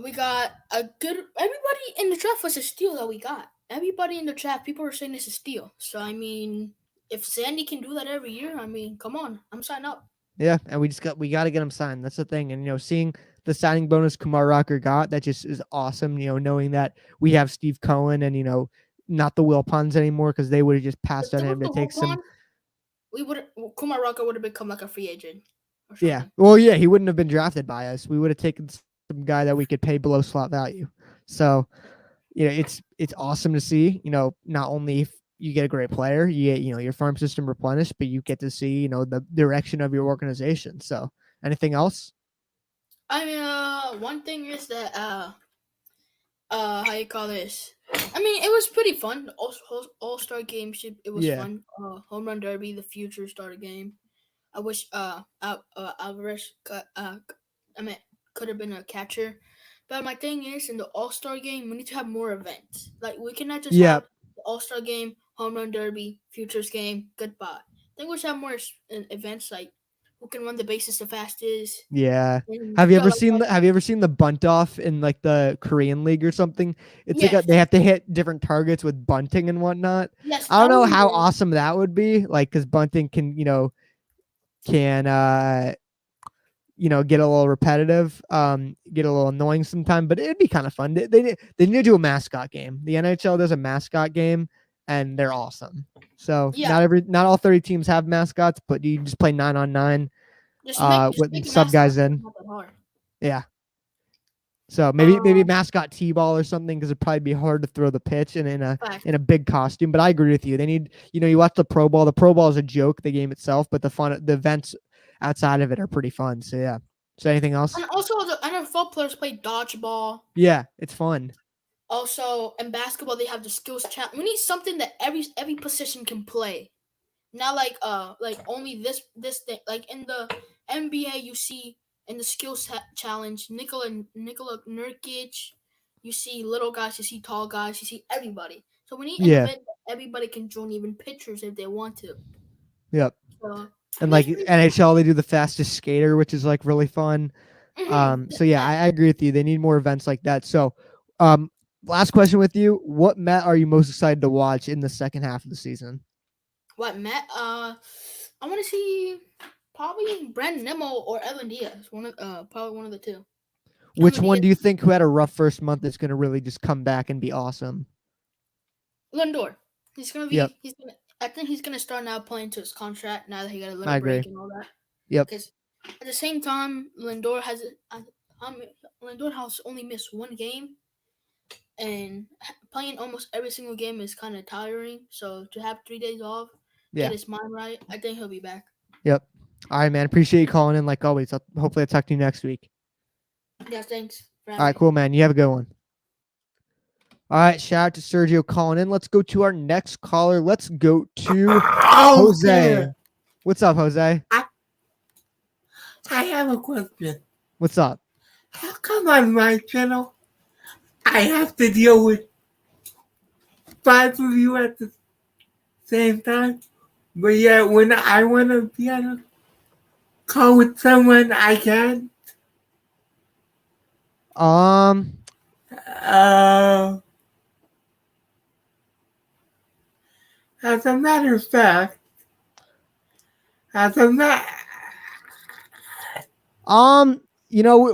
We got a good. Everybody in the draft was a steal that we got. Everybody in the draft, people were saying it's a steal. So I mean, if Sandy can do that every year, I mean, come on, I'm signed up. Yeah, and we got to get him signed. That's the thing. And seeing the signing bonus Kumar Rocker got, that just is awesome. Knowing that we have Steve Cohen and not the Will Puns anymore, because they would have just passed on him to take some. Kumar Rocker would have become like a free agent. Yeah. Well, yeah, he wouldn't have been drafted by us. We would have taken some guy that we could pay below slot value. So, it's awesome to see. Not only if you get a great player, you get your farm system replenished, but you get to see the direction of your organization. So, anything else? I mean, one thing is that how you call this? I mean, it was pretty fun. The All-Star game, it was fun. Home Run Derby, the future starter game. I wish Alvarez could have been a catcher. But my thing is, in the All-Star game, we need to have more events. Like, we cannot just have the All-Star game, Home Run Derby, Futures game, goodbye. I think we should have more events, like who can run the bases the fastest. Yeah. Have you ever seen the bunt off in like the Korean League or something? It's like they have to hit different targets with bunting and whatnot. Yes. I don't know how awesome that would be. Like, because bunting can get a little repetitive, get a little annoying sometimes, but it'd be kind of fun. They need to do a mascot game. The NHL does a mascot game, and they're awesome. So not all 30 teams have mascots, but you just play 9-on-9 with sub guys in. Yeah. So maybe mascot T-ball or something, because it'd probably be hard to throw the pitch and in a big costume. But I agree with you. They need you watch the Pro Bowl. The Pro Bowl is a joke, the game itself, but the events outside of it are pretty fun. So yeah. So anything else? And also the NFL players play dodgeball. Yeah, it's fun. Also, in basketball, they have the skills challenge. We need something that every position can play. Not like only this thing. Like in the NBA, you see in the skills challenge, Nikola Nurkic. You see little guys, you see tall guys, you see everybody. So we need an event that everybody can join, even pitchers if they want to. Yep. And like NHL, they do the fastest skater, which is like really fun. So yeah, I agree with you. They need more events like that. So, last question with you: what Met are you most excited to watch in the second half of the season? What Met? I want to see probably Brandon Nimmo or Edwin Diaz. Probably one of the two. Which one do you think, who had a rough first month, is going to really just come back and be awesome? Lindor. He's going to be. I think he's gonna start now playing to his contract now that he got a little break and all that. Yep. Because at the same time, Lindor has only missed one game, and playing almost every single game is kind of tiring. So to have 3 days off, get his mind right, I think he'll be back. Yep. All right, man. Appreciate you calling in like always. Hopefully, I'll talk to you next week. Yeah, thanks. All right, cool, man. You have a good one. All right, shout out to Sergio calling in. Let's go to our next caller. Let's go to Jose. What's up, Jose? I have a question. What's up? How come on my channel I have to deal with 5 of you at the same time? But yet when I want to be on a call with someone, I can't? As a matter of fact,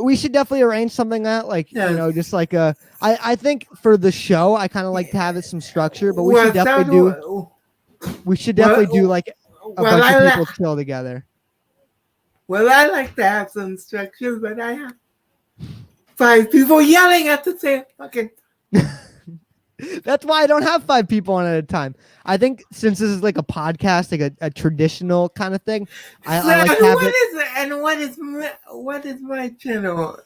we should definitely arrange something that, like, just like I think for the show, I kind of like to have it some structure, but we should definitely do like a bunch of people chill together. Well, I like to have some structure, but I have 5 people yelling at the same fucking. That's why I don't have 5 people on at a time. I think since this is like a podcast, like a traditional kind of thing, I like to have it. And what is my channel?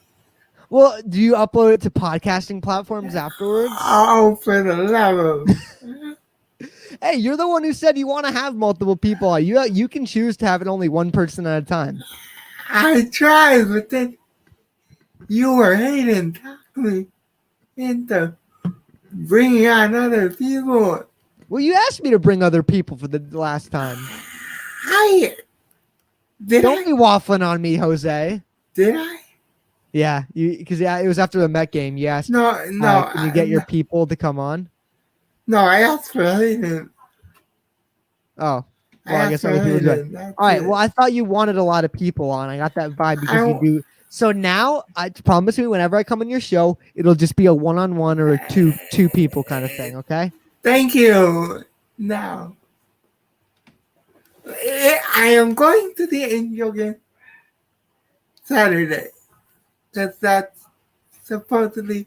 Well, do you upload it to podcasting platforms afterwards? Oh, for the love of... Hey, you're the one who said you want to have multiple people. You can choose to have it only one person at a time. I tried, but then you were hating, talking me into bringing on other people. Well, you asked me to bring other people for the last time. Don't be waffling on me, Jose. Did I? Yeah, because it was after the Met game. You asked, no. Can you get your people to come on? No, I asked for Hayden. Oh, well, I guess other people do. All right. Well, I thought you wanted a lot of people on. I got that vibe because you do. So now, I promise me, whenever I come on your show, it'll just be a one-on-one or a two people kind of thing. Okay. Thank you. Now, I am going to the Angel game Saturday. That's supposedly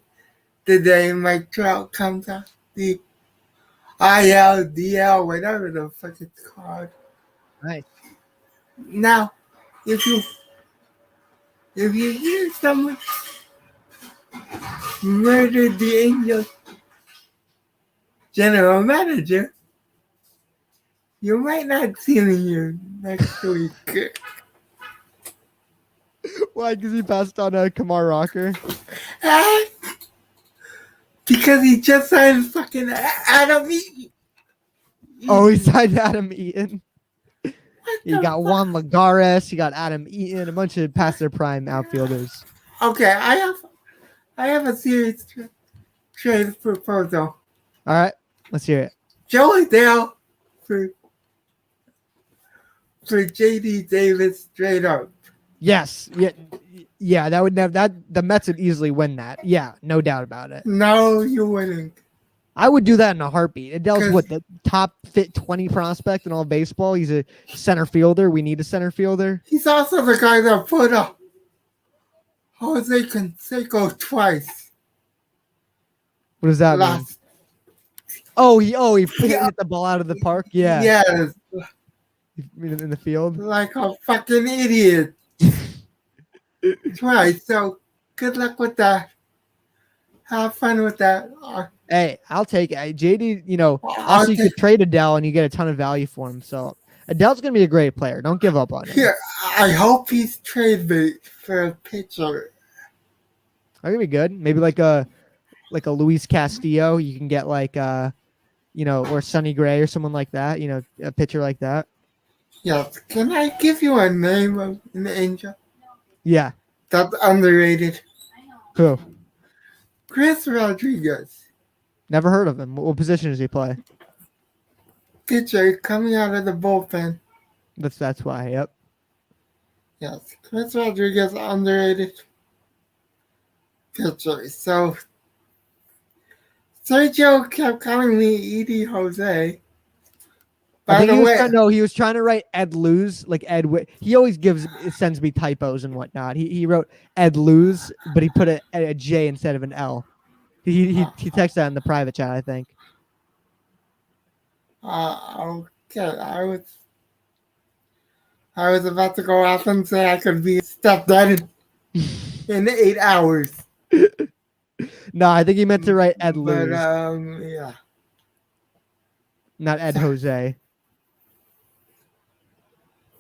the day Mike Trout comes out. The IL, DL, whatever the fuck it's called. Right. Now, if you hear someone murdered the Angels general manager, you might not see me here next week. Why? Because he passed on Kumar Rocker? Because he just signed fucking Adam Eaton. Oh, he signed Adam Eaton. You got Juan Lagares. You got Adam Eaton. A bunch of past their prime outfielders. Okay, I have a serious trade proposal. All right, let's hear it. Joey Dale for JD Davis straight up. Yes. Yeah. That would the Mets would easily win that. Yeah, no doubt about it. No, you wouldn't. I would do that in a heartbeat. Adele's what, the top 20 prospect in all baseball? He's a center fielder. We need a center fielder. He's also the guy that put up Jose Canseco twice. What does that mean? Oh, he hit the ball out of the park? Yeah. Yes. In the field? Like a fucking idiot. Twice. So good luck with that. Have fun with that. Hey, I'll take it. JD, also you could trade Adele and you get a ton of value for him. So Adele's going to be a great player. Don't give up on him. Yeah, I hope he's trade bait for a pitcher. That could be good. Maybe like a Luis Castillo. You can get or Sonny Gray or someone like that. A pitcher like that. Yes. Can I give you a name of an angel? Yeah. That's underrated. Who? Chris Rodriguez. Never heard of him. What position does he play? Pitcher coming out of the bullpen. That's why. Yep. Yes. Chris Rodriguez, underrated pitcher. So Sergio kept calling me Edie Jose. By the way, he was trying to write Ed Luz, like Ed. He always sends me typos and whatnot. He wrote Ed Luz, but he put a J instead of an L. He texted that in the private chat, I think. Okay, I was about to go off and say I could be stepped on in 8 hours. No, I think he meant to write Ed Luz. But yeah, not Ed Jose.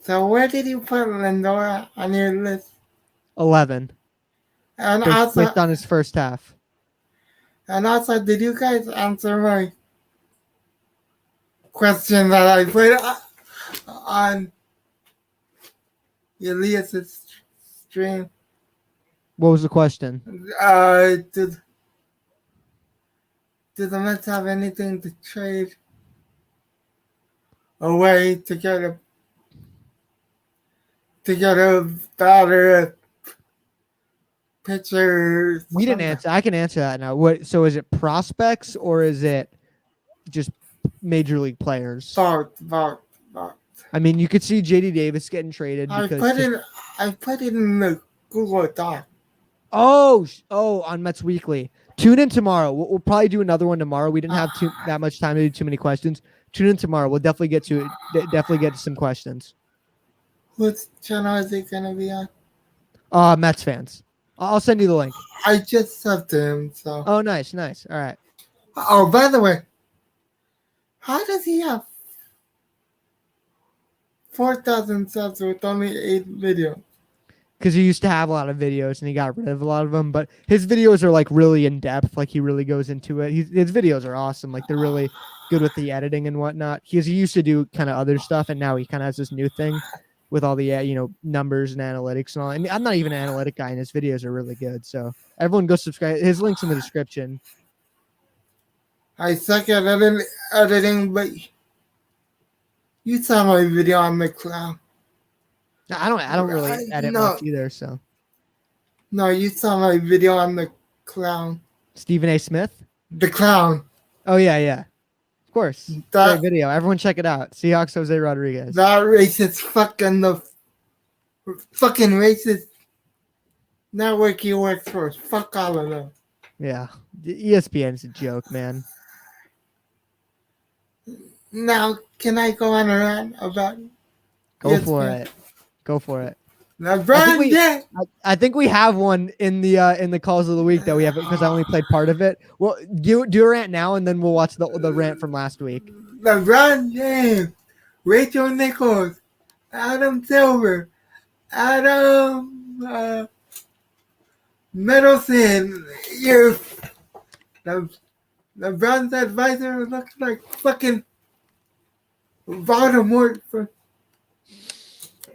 So where did you put Lindor on your list? 11. And based on his first half. And also, did you guys answer my question that I put on Elias's stream? What was the question? Did the Mets have anything to trade away to get a batter, pitcher? We didn't answer. I can answer that now. So is it prospects or is it just major league players? Both. I mean, you could see JD Davis getting traded. I put it in the Google Doc. Oh, on Mets Weekly. Tune in tomorrow. We'll probably do another one tomorrow. We didn't have that much time to do too many questions. Tune in tomorrow. We'll definitely get to some questions. What channel is it gonna be on? Mets fans. I'll send you the link. I just subbed to him. So. Oh, nice. All right. Oh, by the way, how does he have 4,000 subs with only 8 videos? Because he used to have a lot of videos and he got rid of a lot of them. But his videos are like really in depth. Like he really goes into it. His videos are awesome. Like they're really good with the editing and whatnot. He used to do kind of other stuff, and now he kind of has this new thing with all the numbers and analytics and all. And I'm not even an analytic guy, and his videos are really good. So everyone go subscribe. His link's in the description. I suck at editing, but you saw my video on Mcneil. I don't really edit much either. So. No, you saw my video on the clown. Stephen A. Smith? The clown. Oh, yeah. Of course. Great video. Everyone check it out. Seahawks Jose Rodriguez. That racist fucking racist network he works for. Fuck all of them. Yeah. ESPN's a joke, man. Now, can I go on a rant about Go ESPN? For it. I think we have one in the calls of the week that we have because I only played part of it. Well, do a rant now, and then we'll watch the rant from last week. LeBron James, Rachel Nichols, Adam Silver, Adam Middleton. LeBron's advisor looks like fucking Voldemort from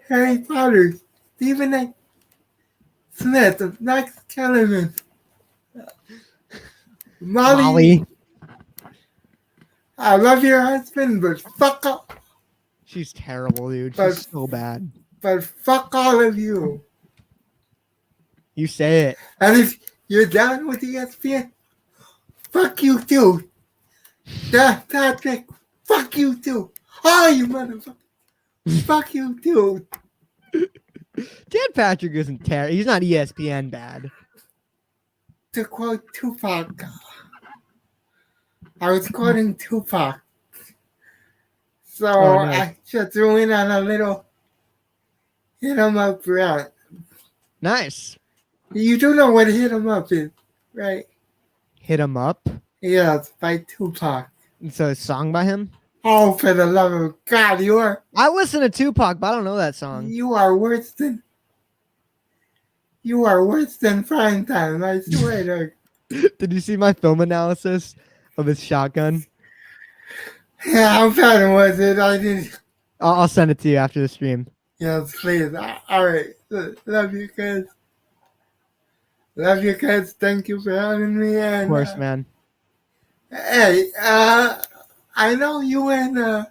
Harry Potter. Stephen A. Smith of Max Kellerman. Molly. I love your husband, but fuck off. She's terrible, dude. She's so bad. But fuck all of you. You say it. And if you're down with ESPN, fuck you too. Patrick, fuck you too. Oh, you motherfucker. Fuck you too. Dan Patrick isn't terrible. He's not ESPN bad. To quote Tupac, I was quoting Tupac. So nice. I just threw in on a little hit 'em up rant. Nice. You do know what hit 'em up is, right? Hit 'em up? Yeah, it's by Tupac. It's a song by him? Oh, for the love of God, you are. I listen to Tupac, but I don't know that song. You are worse than prime time, I swear to. Did you see my film analysis of his shotgun? Yeah, how bad was it? I did. I'll send it to you after the stream. Yes, please. All right. Love you guys. Love you guys. Thank you for having me. And, of course, man. Hey, I know you and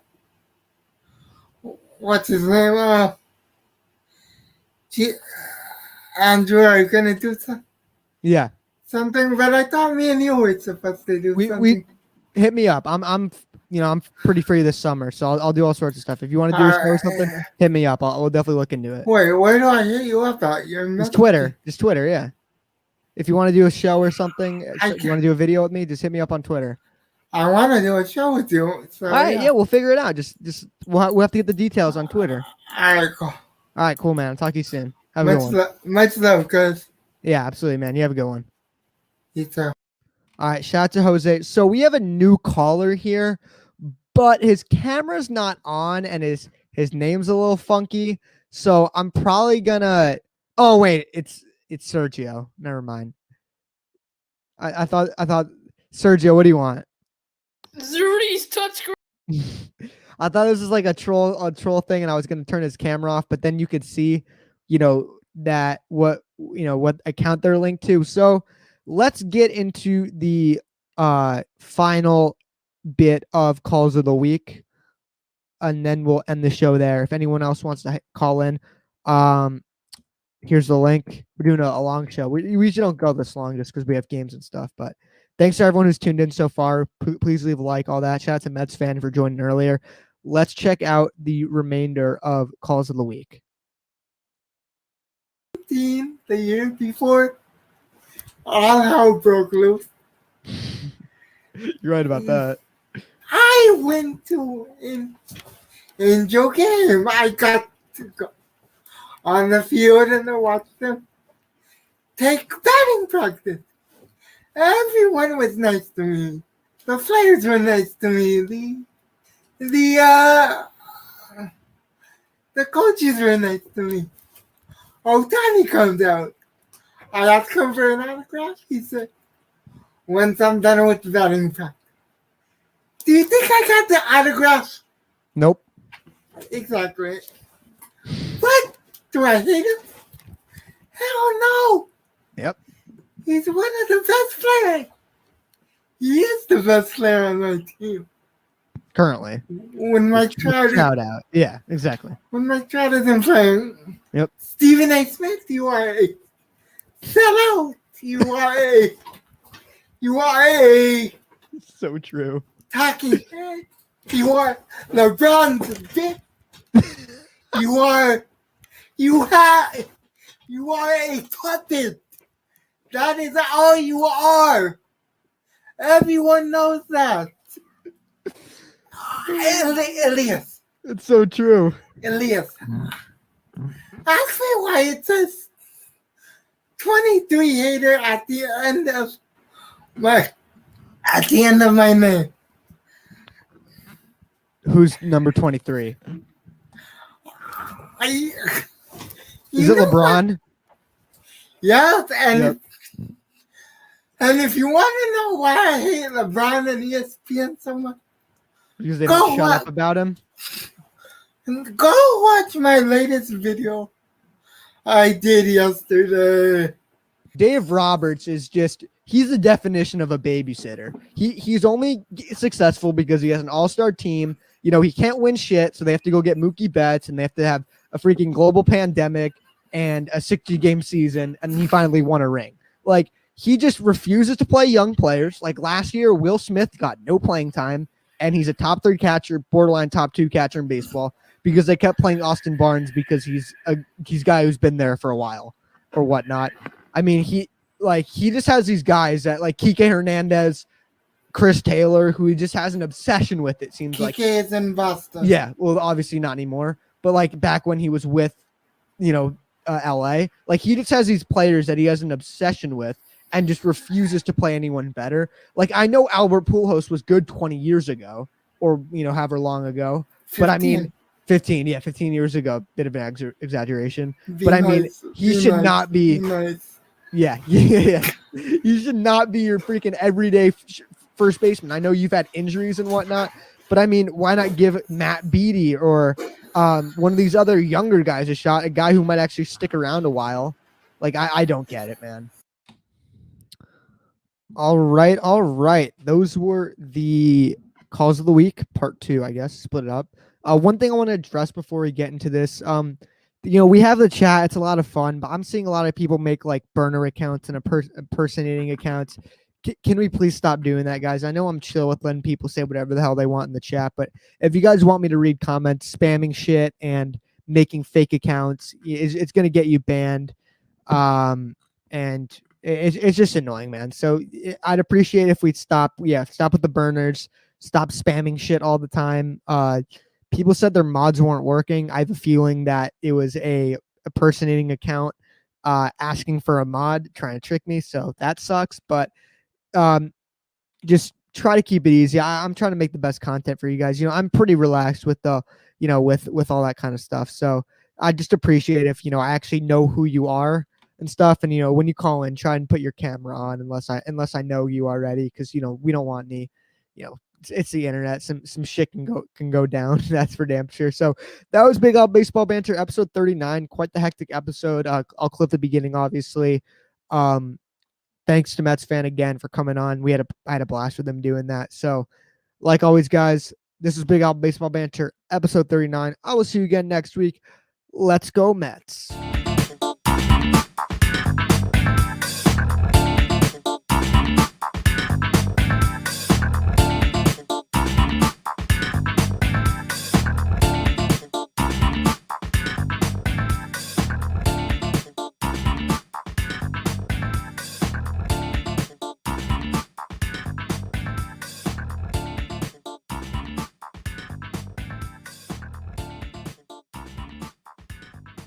what's his name? Andrew are gonna do something. Yeah. Something, but I thought me and you were supposed to do something. We hit me up. I'm pretty free this summer, so I'll do all sorts of stuff. If you want to do a show or something, hit me up. We'll definitely look into it. Wait, where do I hit you up at? Just Twitter. Just Twitter, yeah. If you want to do a show or something, you want to do a video with me, just hit me up on Twitter. I want to do a show with you. So, all right, yeah, we'll figure it out. Just we'll have to get the details on Twitter. All right, cool. All right, cool, man. I'll talk to you soon. Have a good one. Much love, cuz. Yeah, absolutely, man. You have a good one. You too. All right, shout out to Jose. So we have a new caller here, but his camera's not on and his name's a little funky. So I'm probably gonna. Oh wait, it's Sergio. Never mind. I thought Sergio. What do you want? Zuri's touchscreen. I thought this was like a troll thing, and I was gonna turn his camera off, but then you could see, that what account they're linked to. So let's get into the final bit of calls of the week, and then we'll end the show there. If anyone else wants to call in, here's the link. We're doing a long show. We usually don't go this long just because we have games and stuff, but thanks to everyone who's tuned in so far. Please leave a like, all that. Shout out to Metsfan for joining earlier. Let's check out the remainder of calls of the week. The year before, all hell broke loose. You're right about that. I went to in Joe game. I got to go on the field and to watch them take batting practice. Everyone was nice to me. The players were nice to me. The coaches were nice to me. Ohtani comes out. I asked him for an autograph. He said, once I'm done with the batting practice. Do you think I got the autograph? Nope. Exactly. What? Do I hate him? Hell no. Yep. He's one of the best players. He is the best player on my team. Currently. When Mike Trout shout out. Yeah, exactly. When Mike Trout isn't playing. Yep. Stephen A. Smith, you are a sellout. You are a so true. Talking head. You are LeBron's dick. You are a puppet. That is all you are. Everyone knows that. Elias. It's so true. Elias. Ask me why it says 23 hater at the end of my name. Who's number 23? Is it LeBron? Yes, and if you want to know why I hate LeBron and ESPN so much, because they don't shut up about him. Go watch my latest video I did yesterday. Dave Roberts is he's the definition of a babysitter. He's only successful because he has an all-star team. You know, he can't win shit, so they have to go get Mookie Betts, and they have to have a freaking global pandemic and a 60-game season, and he finally won a ring. Like, he just refuses to play young players. Like, last year, Will Smith got no playing time, and he's a top 3 catcher, borderline top 2 catcher in baseball, because they kept playing Austin Barnes because he's a guy who's been there for a while or whatnot. I mean, he just has these guys that, like, Kike Hernandez, Chris Taylor, who he just has an obsession with, it seems like. Kike is in Boston. Yeah, well, obviously not anymore. But, like, back when he was with, LA, like, he just has these players that he has an obsession with and just refuses to play anyone better. Like, I know Albert Pujols was good 20 years ago or, however long ago. 15. But, I mean, 15 years ago, bit of an exaggeration. But, I mean, he should not be. Yeah. You should not be your freaking everyday first baseman. I know you've had injuries and whatnot, but I mean, why not give Matt Beatty or one of these other younger guys a shot, a guy who might actually stick around a while? Like, I don't get it, man. All right. Those were the calls of the week, part 2, I guess, split it up. One thing I want to address before we get into this, we have the chat. It's a lot of fun, but I'm seeing a lot of people make like burner accounts and impersonating accounts. Can we please stop doing that, guys? I know I'm chill with letting people say whatever the hell they want in the chat, but if you guys want me to read comments, spamming shit and making fake accounts, it's going to get you banned. And it's just annoying, man. So I'd appreciate if we'd stop with the burners, stop spamming shit all the time. People said their mods weren't working. I have a feeling that it was a impersonating account asking for a mod, trying to trick me. So that sucks. But just try to keep it easy. I'm trying to make the best content for you guys. I'm pretty relaxed with the, with all that kind of stuff. So I just appreciate if, I actually know who you are and stuff. And, when you call in, try and put your camera on unless I know you already. Because, we don't want any, it's the internet. Some shit can go down. That's for damn sure. So that was Big Up Baseball Banter, episode 39. Quite the hectic episode. I'll clip the beginning, obviously. Thanks to Metsfan again for coming on. I had a blast with them doing that. So, like always, guys, this is Big Up Baseball Banter, episode 39. I will see you again next week. Let's go, Mets.